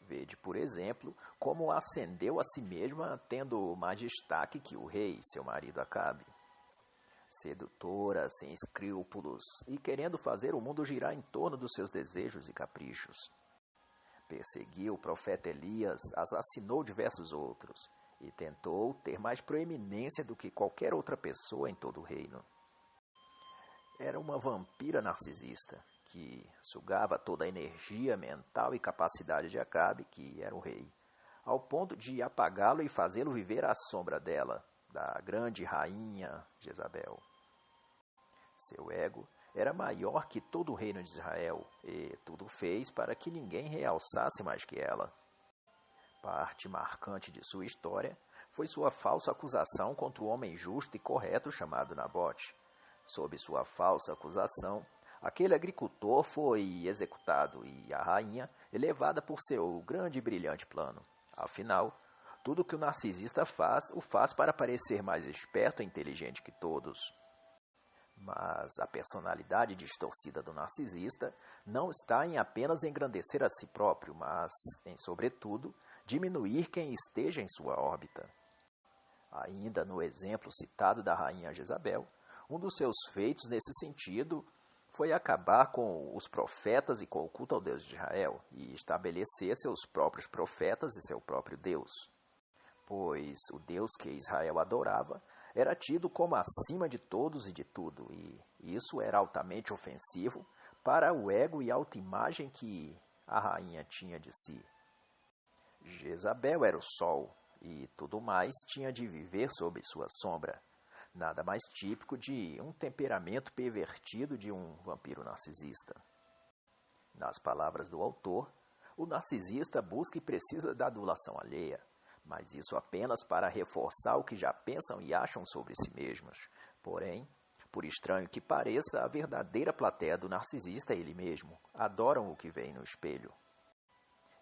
Vede, por exemplo, como ascendeu a si mesma, tendo mais destaque que o rei, seu marido Acabe. Sedutora, sem escrúpulos e querendo fazer o mundo girar em torno dos seus desejos e caprichos. Perseguiu o profeta Elias, assassinou diversos outros e tentou ter mais proeminência do que qualquer outra pessoa em todo o reino. Era uma vampira narcisista que sugava toda a energia mental e capacidade de Acabe, que era o rei, ao ponto de apagá-lo e fazê-lo viver à sombra dela, da grande rainha Jezabel. Seu ego era maior que todo o reino de Israel, e tudo fez para que ninguém realçasse mais que ela. Parte marcante de sua história foi sua falsa acusação contra o homem justo e correto chamado Nabote. Sob sua falsa acusação, aquele agricultor foi executado e a rainha elevada por seu grande e brilhante plano. Afinal, tudo que o narcisista faz, o faz para parecer mais esperto e inteligente que todos. Mas a personalidade distorcida do narcisista não está em apenas engrandecer a si próprio, mas em, sobretudo, diminuir quem esteja em sua órbita. Ainda no exemplo citado da rainha Jezabel, um dos seus feitos nesse sentido foi acabar com os profetas e com o culto ao Deus de Israel e estabelecer seus próprios profetas e seu próprio Deus. Pois o Deus que Israel adorava era tido como acima de todos e de tudo, e isso era altamente ofensivo para o ego e a autoimagem que a rainha tinha de si. Jezabel era o sol, e tudo mais tinha de viver sob sua sombra, nada mais típico de um temperamento pervertido de um vampiro narcisista. Nas palavras do autor, o narcisista busca e precisa da adulação alheia, mas isso apenas para reforçar o que já pensam e acham sobre si mesmos. Porém, por estranho que pareça, a verdadeira plateia do narcisista é ele mesmo. Adoram o que vem no espelho.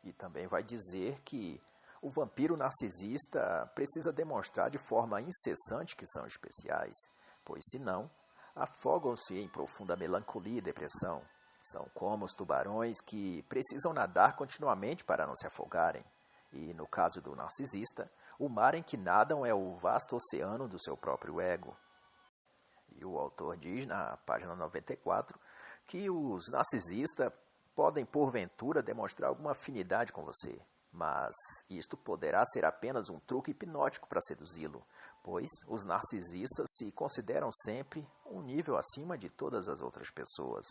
E também vai dizer que o vampiro narcisista precisa demonstrar de forma incessante que são especiais, pois senão afogam-se em profunda melancolia e depressão. São como os tubarões que precisam nadar continuamente para não se afogarem. E, no caso do narcisista, o mar em que nadam é o vasto oceano do seu próprio ego. E o autor diz, na página 94, que os narcisistas podem, porventura, demonstrar alguma afinidade com você, mas isto poderá ser apenas um truque hipnótico para seduzi-lo, pois os narcisistas se consideram sempre um nível acima de todas as outras pessoas.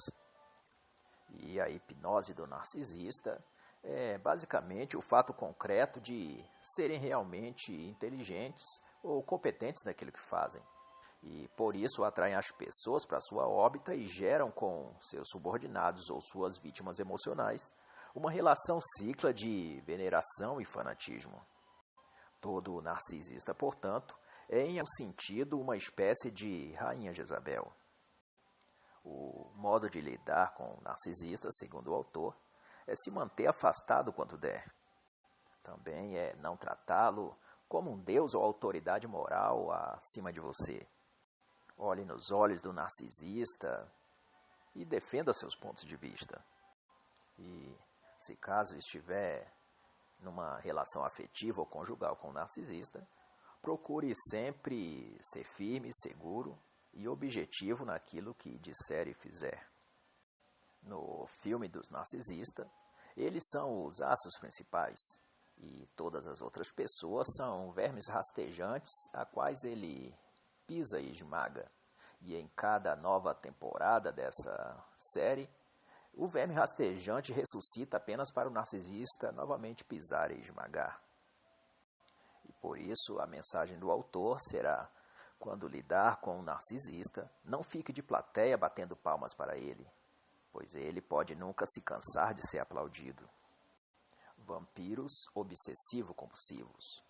E a hipnose do narcisista é basicamente o fato concreto de serem realmente inteligentes ou competentes naquilo que fazem. E por isso atraem as pessoas para sua órbita e geram com seus subordinados ou suas vítimas emocionais uma relação cíclica de veneração e fanatismo. Todo narcisista, portanto, é em algum sentido uma espécie de rainha Jezabel. O modo de lidar com o narcisista, segundo o autor, é se manter afastado quanto der. Também é não tratá-lo como um deus ou autoridade moral acima de você. Olhe nos olhos do narcisista e defenda seus pontos de vista. E, se caso estiver numa relação afetiva ou conjugal com o narcisista, procure sempre ser firme, seguro e objetivo naquilo que disser e fizer. No filme dos narcisistas, eles são os astros principais e todas as outras pessoas são vermes rastejantes a quais ele pisa e esmaga. E em cada nova temporada dessa série, o verme rastejante ressuscita apenas para o narcisista novamente pisar e esmagar. E por isso a mensagem do autor será: Quando lidar com um narcisista, não fique de plateia batendo palmas para ele, pois ele pode nunca se cansar de ser aplaudido. Vampiros obsessivo-compulsivos.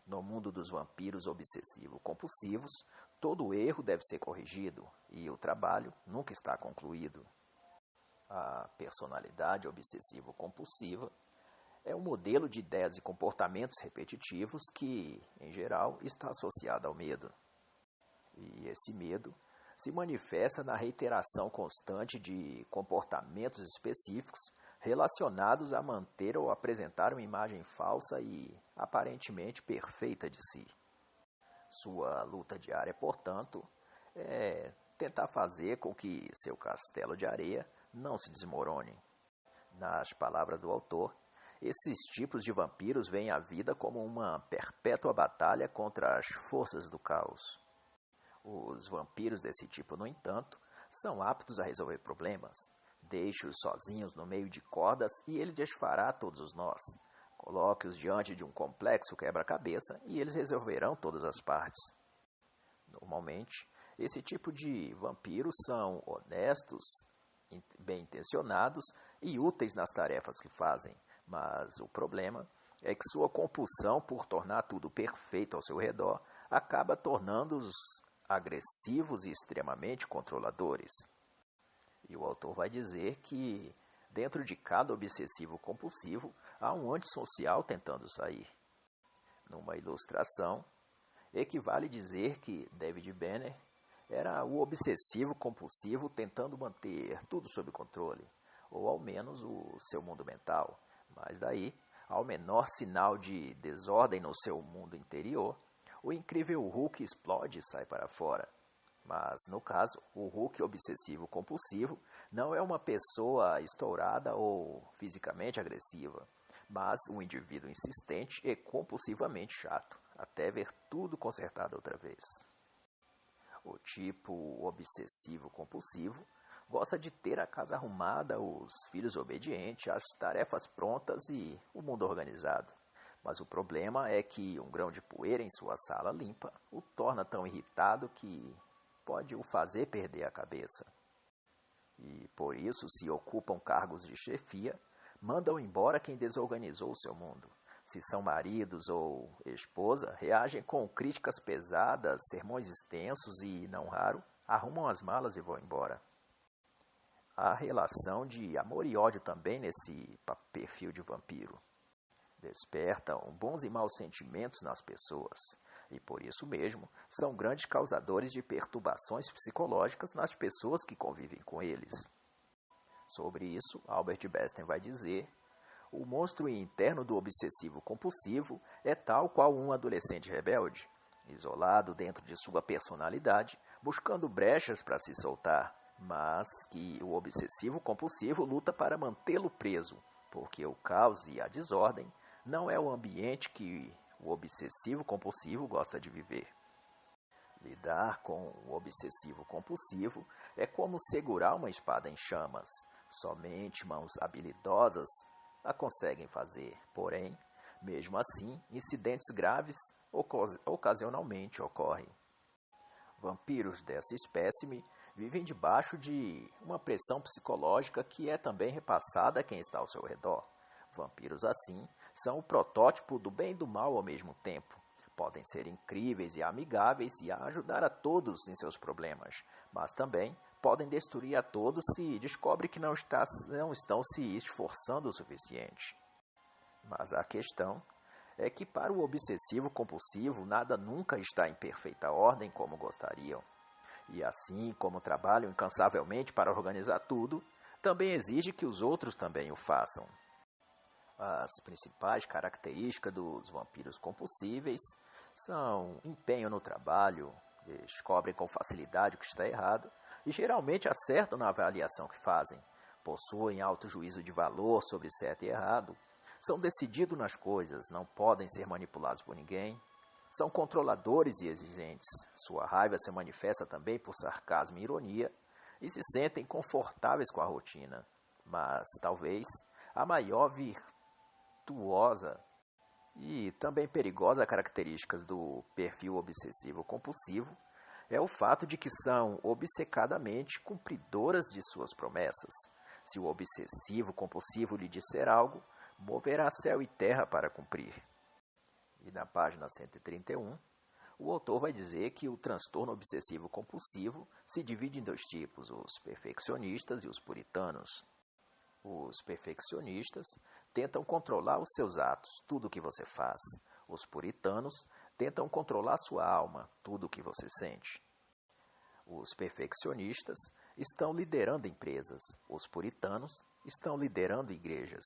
No mundo dos vampiros obsessivo-compulsivos, todo erro deve ser corrigido e o trabalho nunca está concluído. A personalidade obsessivo-compulsiva é um modelo de ideias e comportamentos repetitivos que, em geral, está associado ao medo. E esse medo se manifesta na reiteração constante de comportamentos específicos relacionados a manter ou apresentar uma imagem falsa e aparentemente perfeita de si. Sua luta diária, portanto, é tentar fazer com que seu castelo de areia não se desmorone. Nas palavras do autor, esses tipos de vampiros veem a vida como uma perpétua batalha contra as forças do caos. Os vampiros desse tipo, no entanto, são aptos a resolver problemas. Deixe-os sozinhos no meio de cordas e ele desfará todos os nós. Coloque-os diante de um complexo quebra-cabeça e eles resolverão todas as partes. Normalmente, esse tipo de vampiros são honestos, bem-intencionados e úteis nas tarefas que fazem, mas o problema é que sua compulsão por tornar tudo perfeito ao seu redor acaba tornando-os agressivos e extremamente controladores. E o autor vai dizer que, dentro de cada obsessivo-compulsivo, há um antissocial tentando sair. Numa ilustração, equivale dizer que David Banner era o obsessivo-compulsivo tentando manter tudo sob controle, ou ao menos o seu mundo mental. Mas daí, ao menor sinal de desordem no seu mundo interior, o incrível Hulk explode e sai para fora. Mas, no caso, o Hulk obsessivo-compulsivo não é uma pessoa estourada ou fisicamente agressiva, mas um indivíduo insistente e compulsivamente chato, até ver tudo consertado outra vez. O tipo obsessivo-compulsivo gosta de ter a casa arrumada, os filhos obedientes, as tarefas prontas e o mundo organizado. Mas o problema é que um grão de poeira em sua sala limpa o torna tão irritado que pode o fazer perder a cabeça. E por isso, se ocupam cargos de chefia, mandam embora quem desorganizou o seu mundo. Se são maridos ou esposa, reagem com críticas pesadas, sermões extensos e, não raro, arrumam as malas e vão embora. Há relação de amor e ódio também nesse perfil de vampiro. Despertam bons e maus sentimentos nas pessoas. E por isso mesmo, são grandes causadores de perturbações psicológicas nas pessoas que convivem com eles. Sobre isso, Albert Besten vai dizer: o monstro interno do obsessivo-compulsivo é tal qual um adolescente rebelde, isolado dentro de sua personalidade, buscando brechas para se soltar, mas que o obsessivo-compulsivo luta para mantê-lo preso, porque o caos e a desordem não é o ambiente que o obsessivo-compulsivo gosta de viver. Lidar com o obsessivo-compulsivo é como segurar uma espada em chamas. Somente mãos habilidosas a conseguem fazer. Porém, mesmo assim, incidentes graves ocasionalmente ocorrem. Vampiros dessa espécime vivem debaixo de uma pressão psicológica que é também repassada a quem está ao seu redor. Vampiros assim são o protótipo do bem e do mal ao mesmo tempo. Podem ser incríveis e amigáveis e ajudar a todos em seus problemas, mas também podem destruir a todos se descobre que não estão se esforçando o suficiente. Mas a questão é que para o obsessivo-compulsivo nada nunca está em perfeita ordem como gostariam. E assim como trabalham incansavelmente para organizar tudo, também exige que os outros também o façam. As principais características dos vampiros compulsíveis são empenho no trabalho, descobrem com facilidade o que está errado e geralmente acertam na avaliação que fazem, possuem alto juízo de valor sobre certo e errado, são decididos nas coisas, não podem ser manipulados por ninguém, são controladores e exigentes, sua raiva se manifesta também por sarcasmo e ironia e se sentem confortáveis com a rotina, mas talvez a maior virtuosa e também perigosa características do perfil obsessivo-compulsivo é o fato de que são obcecadamente cumpridoras de suas promessas. Se o obsessivo compulsivo lhe disser algo, moverá céu e terra para cumprir. E na página 131, o autor vai dizer que o transtorno obsessivo compulsivo se divide em dois tipos, os perfeccionistas e os puritanos. Os perfeccionistas tentam controlar os seus atos, tudo o que você faz. Os puritanos tentam controlar sua alma, tudo o que você sente. Os perfeccionistas estão liderando empresas, os puritanos estão liderando igrejas.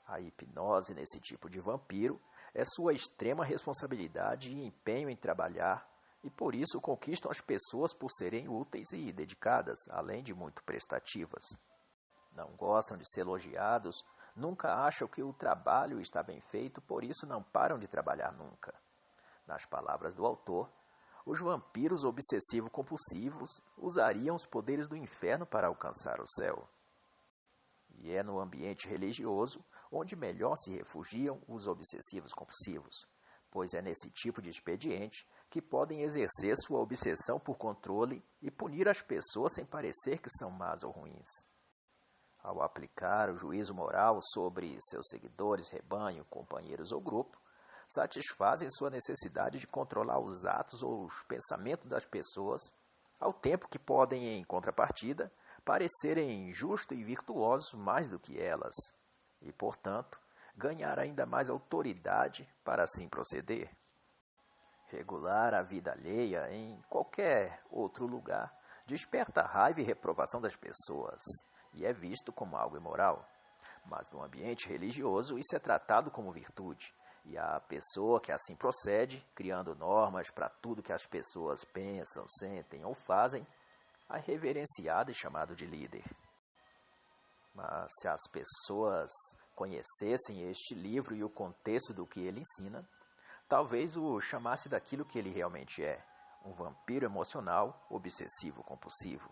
A hipnose nesse tipo de vampiro é sua extrema responsabilidade e empenho em trabalhar, e por isso conquistam as pessoas por serem úteis e dedicadas, além de muito prestativas. Não gostam de ser elogiados, nunca acham que o trabalho está bem feito, por isso não param de trabalhar nunca. Nas palavras do autor, os vampiros obsessivo-compulsivos usariam os poderes do inferno para alcançar o céu. E é no ambiente religioso onde melhor se refugiam os obsessivos compulsivos, pois é nesse tipo de expediente que podem exercer sua obsessão por controle e punir as pessoas sem parecer que são más ou ruins. Ao aplicar o juízo moral sobre seus seguidores, rebanho, companheiros ou grupo, satisfazem sua necessidade de controlar os atos ou os pensamentos das pessoas, ao tempo que podem, em contrapartida, parecerem justos e virtuosos mais do que elas, e, portanto, ganhar ainda mais autoridade para assim proceder. Regular a vida alheia em qualquer outro lugar desperta a raiva e reprovação das pessoas, e é visto como algo imoral. Mas no ambiente religioso isso é tratado como virtude, e a pessoa que assim procede, criando normas para tudo que as pessoas pensam, sentem ou fazem, é reverenciado e chamado de líder. Mas se as pessoas conhecessem este livro e o contexto do que ele ensina, talvez o chamasse daquilo que ele realmente é, um vampiro emocional obsessivo-compulsivo.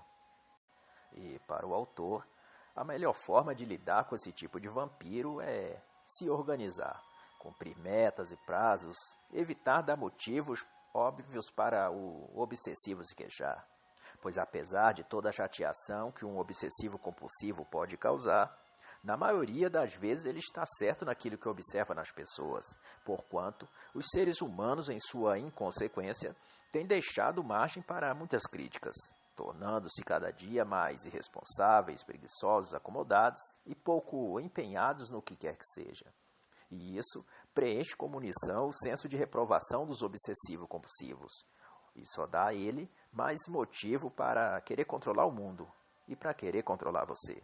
E para o autor, a melhor forma de lidar com esse tipo de vampiro é se organizar, cumprir metas e prazos, evitar dar motivos óbvios para o obsessivo se queixar. Pois apesar de toda a chateação que um obsessivo-compulsivo pode causar, na maioria das vezes ele está certo naquilo que observa nas pessoas, porquanto os seres humanos, em sua inconsequência, têm deixado margem para muitas críticas, tornando-se cada dia mais irresponsáveis, preguiçosos, acomodados e pouco empenhados no que quer que seja. E isso preenche com munição o senso de reprovação dos obsessivo-compulsivos, e só dá a ele mais motivo para querer controlar o mundo e para querer controlar você.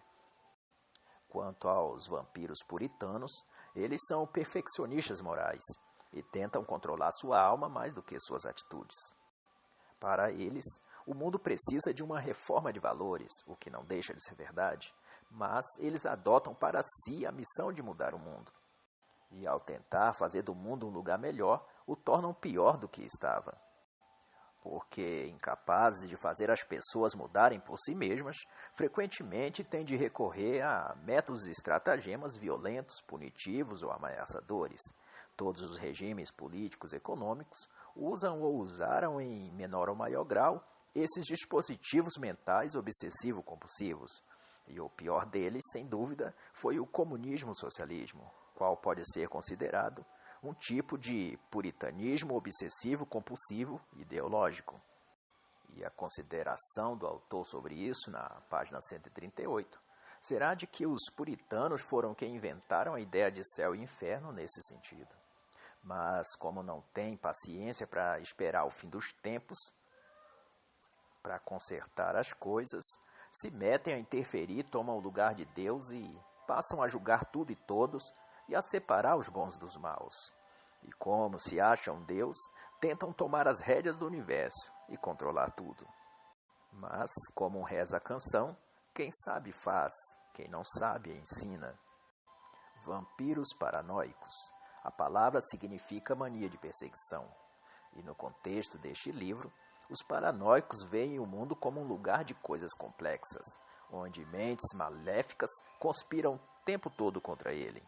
Quanto aos vampiros puritanos, eles são perfeccionistas morais e tentam controlar sua alma mais do que suas atitudes. Para eles, o mundo precisa de uma reforma de valores, o que não deixa de ser verdade, mas eles adotam para si a missão de mudar o mundo. E ao tentar fazer do mundo um lugar melhor, o tornam pior do que estava. Porque, incapazes de fazer as pessoas mudarem por si mesmas, frequentemente têm de recorrer a métodos e estratagemas violentos, punitivos ou ameaçadores. Todos os regimes políticos e econômicos usam ou usaram em menor ou maior grau esses dispositivos mentais obsessivo-compulsivos. E o pior deles, sem dúvida, foi o comunismo-socialismo, qual pode ser considerado um tipo de puritanismo obsessivo-compulsivo ideológico. E a consideração do autor sobre isso, na página 138, será de que os puritanos foram quem inventaram a ideia de céu e inferno nesse sentido. Mas, como não têm paciência para esperar o fim dos tempos, para consertar as coisas, se metem a interferir, tomam o lugar de Deus e passam a julgar tudo e todos, e a separar os bons dos maus. E como se acham Deus, tentam tomar as rédeas do universo e controlar tudo. Mas, como reza a canção, quem sabe faz, quem não sabe ensina. Vampiros paranoicos. A palavra significa mania de perseguição. E no contexto deste livro, os paranoicos veem o mundo como um lugar de coisas complexas, onde mentes maléficas conspiram o tempo todo contra ele.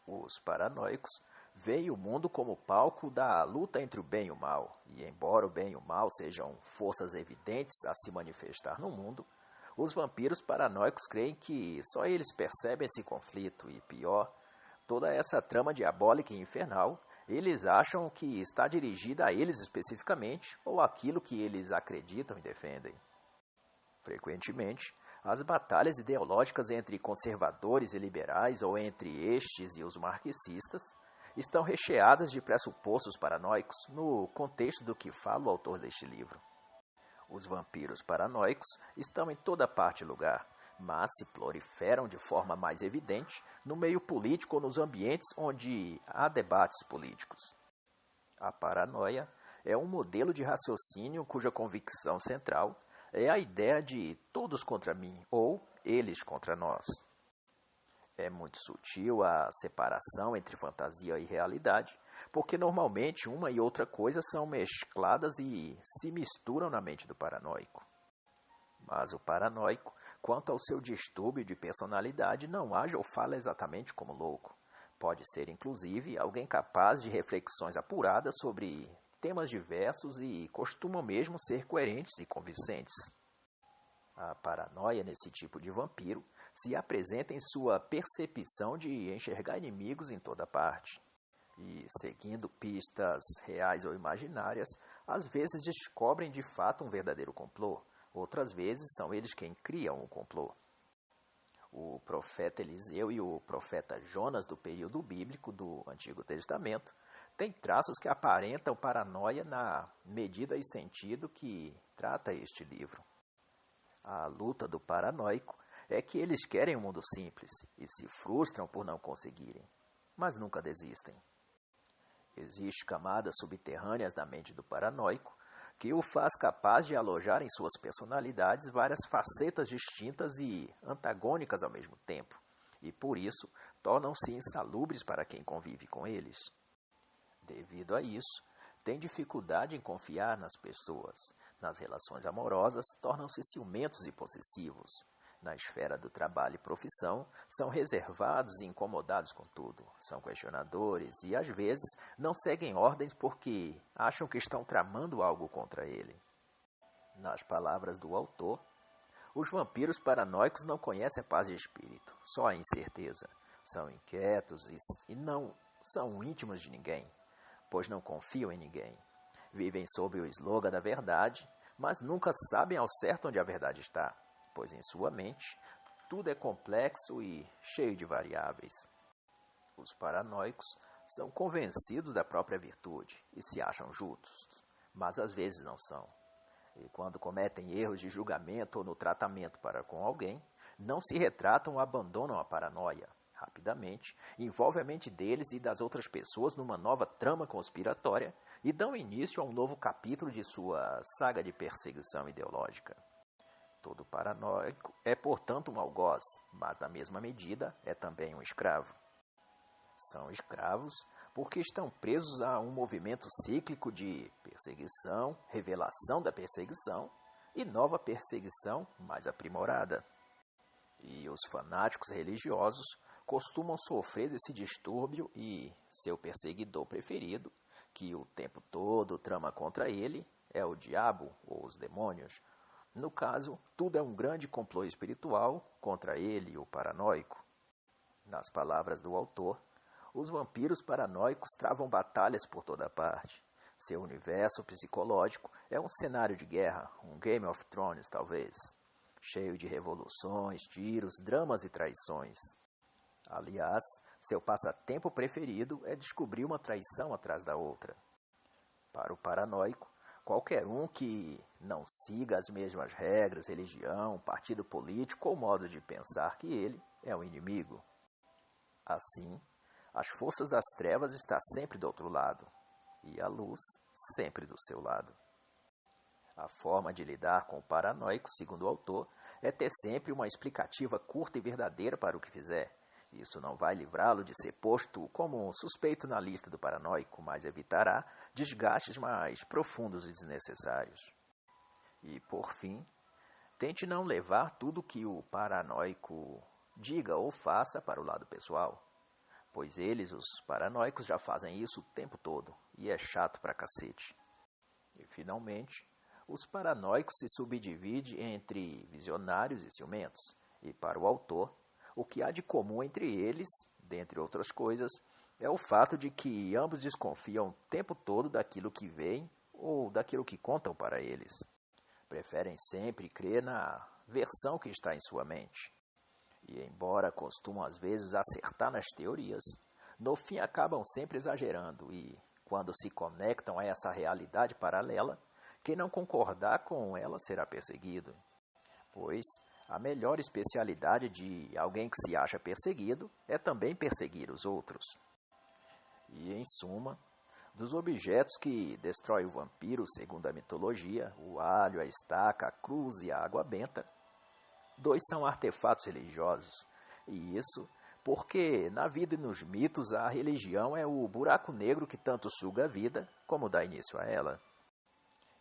Os paranoicos veem o mundo como palco da luta entre o bem e o mal, e embora o bem e o mal sejam forças evidentes a se manifestar no mundo, os vampiros paranoicos creem que só eles percebem esse conflito e, pior, toda essa trama diabólica e infernal, eles acham que está dirigida a eles especificamente ou aquilo que eles acreditam e defendem. Frequentemente, as batalhas ideológicas entre conservadores e liberais ou entre estes e os marxistas estão recheadas de pressupostos paranoicos no contexto do que fala o autor deste livro. Os vampiros paranoicos estão em toda parte e lugar, mas se proliferam de forma mais evidente no meio político ou nos ambientes onde há debates políticos. A paranoia é um modelo de raciocínio cuja convicção central é a ideia de todos contra mim ou eles contra nós. É muito sutil a separação entre fantasia e realidade, porque normalmente uma e outra coisa são mescladas e se misturam na mente do paranoico. Mas o paranoico, quanto ao seu distúrbio de personalidade, não age ou fala exatamente como louco. Pode ser, inclusive, alguém capaz de reflexões apuradas sobre temas diversos e costumam mesmo ser coerentes e convincentes. A paranoia nesse tipo de vampiro se apresenta em sua percepção de enxergar inimigos em toda parte. E, seguindo pistas reais ou imaginárias, às vezes descobrem de fato um verdadeiro complô, outras vezes são eles quem criam o complô. O profeta Eliseu e o profeta Jonas do período bíblico do Antigo Testamento têm traços que aparentam paranoia na medida e sentido que trata este livro. A luta do paranoico é que eles querem um mundo simples e se frustram por não conseguirem, mas nunca desistem. Existem camadas subterrâneas da mente do paranoico que o faz capaz de alojar em suas personalidades várias facetas distintas e antagônicas ao mesmo tempo, e por isso tornam-se insalubres para quem convive com eles. Devido a isso, tem dificuldade em confiar nas pessoas. Nas relações amorosas, tornam-se ciumentos e possessivos. Na esfera do trabalho e profissão, são reservados e incomodados com tudo. São questionadores e, às vezes, não seguem ordens porque acham que estão tramando algo contra ele. Nas palavras do autor, os vampiros paranoicos não conhecem a paz de espírito, só a incerteza. São inquietos e não são íntimos de ninguém, pois não confiam em ninguém. Vivem sob o slogan da verdade, mas nunca sabem ao certo onde a verdade está, pois em sua mente tudo é complexo e cheio de variáveis. Os paranoicos são convencidos da própria virtude e se acham justos, mas às vezes não são. E quando cometem erros de julgamento ou no tratamento para com alguém, não se retratam ou abandonam a paranoia. Rapidamente, envolve a mente deles e das outras pessoas numa nova trama conspiratória e dão início a um novo capítulo de sua saga de perseguição ideológica. Todo paranoico é, portanto, um algoz, mas, na mesma medida, é também um escravo. São escravos porque estão presos a um movimento cíclico de perseguição, revelação da perseguição e nova perseguição mais aprimorada. E os fanáticos religiosos costumam sofrer desse distúrbio e seu perseguidor preferido, que o tempo todo trama contra ele, é o diabo ou os demônios. No caso, tudo é um grande complô espiritual contra ele, o paranoico. Nas palavras do autor, os vampiros paranoicos travam batalhas por toda parte. Seu universo psicológico é um cenário de guerra, um Game of Thrones talvez, cheio de revoluções, tiros, dramas e traições. Aliás, seu passatempo preferido é descobrir uma traição atrás da outra. Para o paranoico, qualquer um que não siga as mesmas regras, religião, partido político ou modo de pensar que ele é um inimigo. Assim, as forças das trevas estão sempre do outro lado, e a luz sempre do seu lado. A forma de lidar com o paranoico, segundo o autor, é ter sempre uma explicativa curta e verdadeira para o que fizer. Isso não vai livrá-lo de ser posto como um suspeito na lista do paranoico, mas evitará desgastes mais profundos e desnecessários. E, por fim, tente não levar tudo que o paranoico diga ou faça para o lado pessoal. pois eles, os paranoicos, já fazem isso o tempo todo, e é chato pra cacete. E, finalmente, os paranoicos se subdividem entre visionários e ciumentos, e para o autor, o que há de comum entre eles, dentre outras coisas, é o fato de que ambos desconfiam o tempo todo daquilo que veem ou daquilo que contam para eles. Preferem sempre crer na versão que está em sua mente. E, embora costumam às vezes acertar nas teorias, no fim acabam sempre exagerando e, quando se conectam a essa realidade paralela, quem não concordar com ela será perseguido. Pois a melhor especialidade de alguém que se acha perseguido é também perseguir os outros. E, em suma, dos objetos que destrói o vampiro, segundo a mitologia, o alho, a estaca, a cruz e a água benta, 2 são artefatos religiosos, e isso porque na vida e nos mitos a religião é o buraco negro que tanto suga a vida como dá início a ela.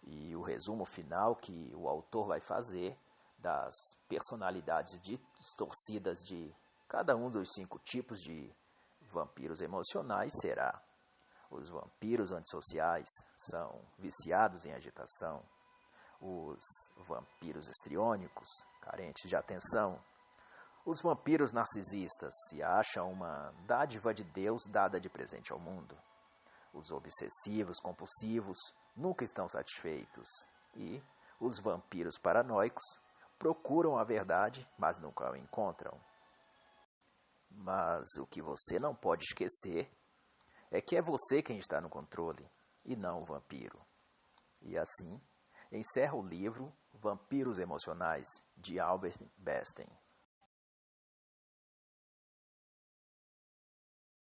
E o resumo final que o autor vai fazer das personalidades distorcidas de cada um dos 5 tipos de vampiros emocionais será: os vampiros antissociais são viciados em agitação. Os vampiros histriônicos, carentes de atenção. Os vampiros narcisistas se acham uma dádiva de Deus dada de presente ao mundo. Os obsessivos compulsivos nunca estão satisfeitos. E os vampiros paranoicos procuram a verdade, mas nunca a encontram. Mas o que você não pode esquecer é que é você quem está no controle, e não o vampiro. E assim, encerra o livro Vampiros Emocionais, de Albert Besten.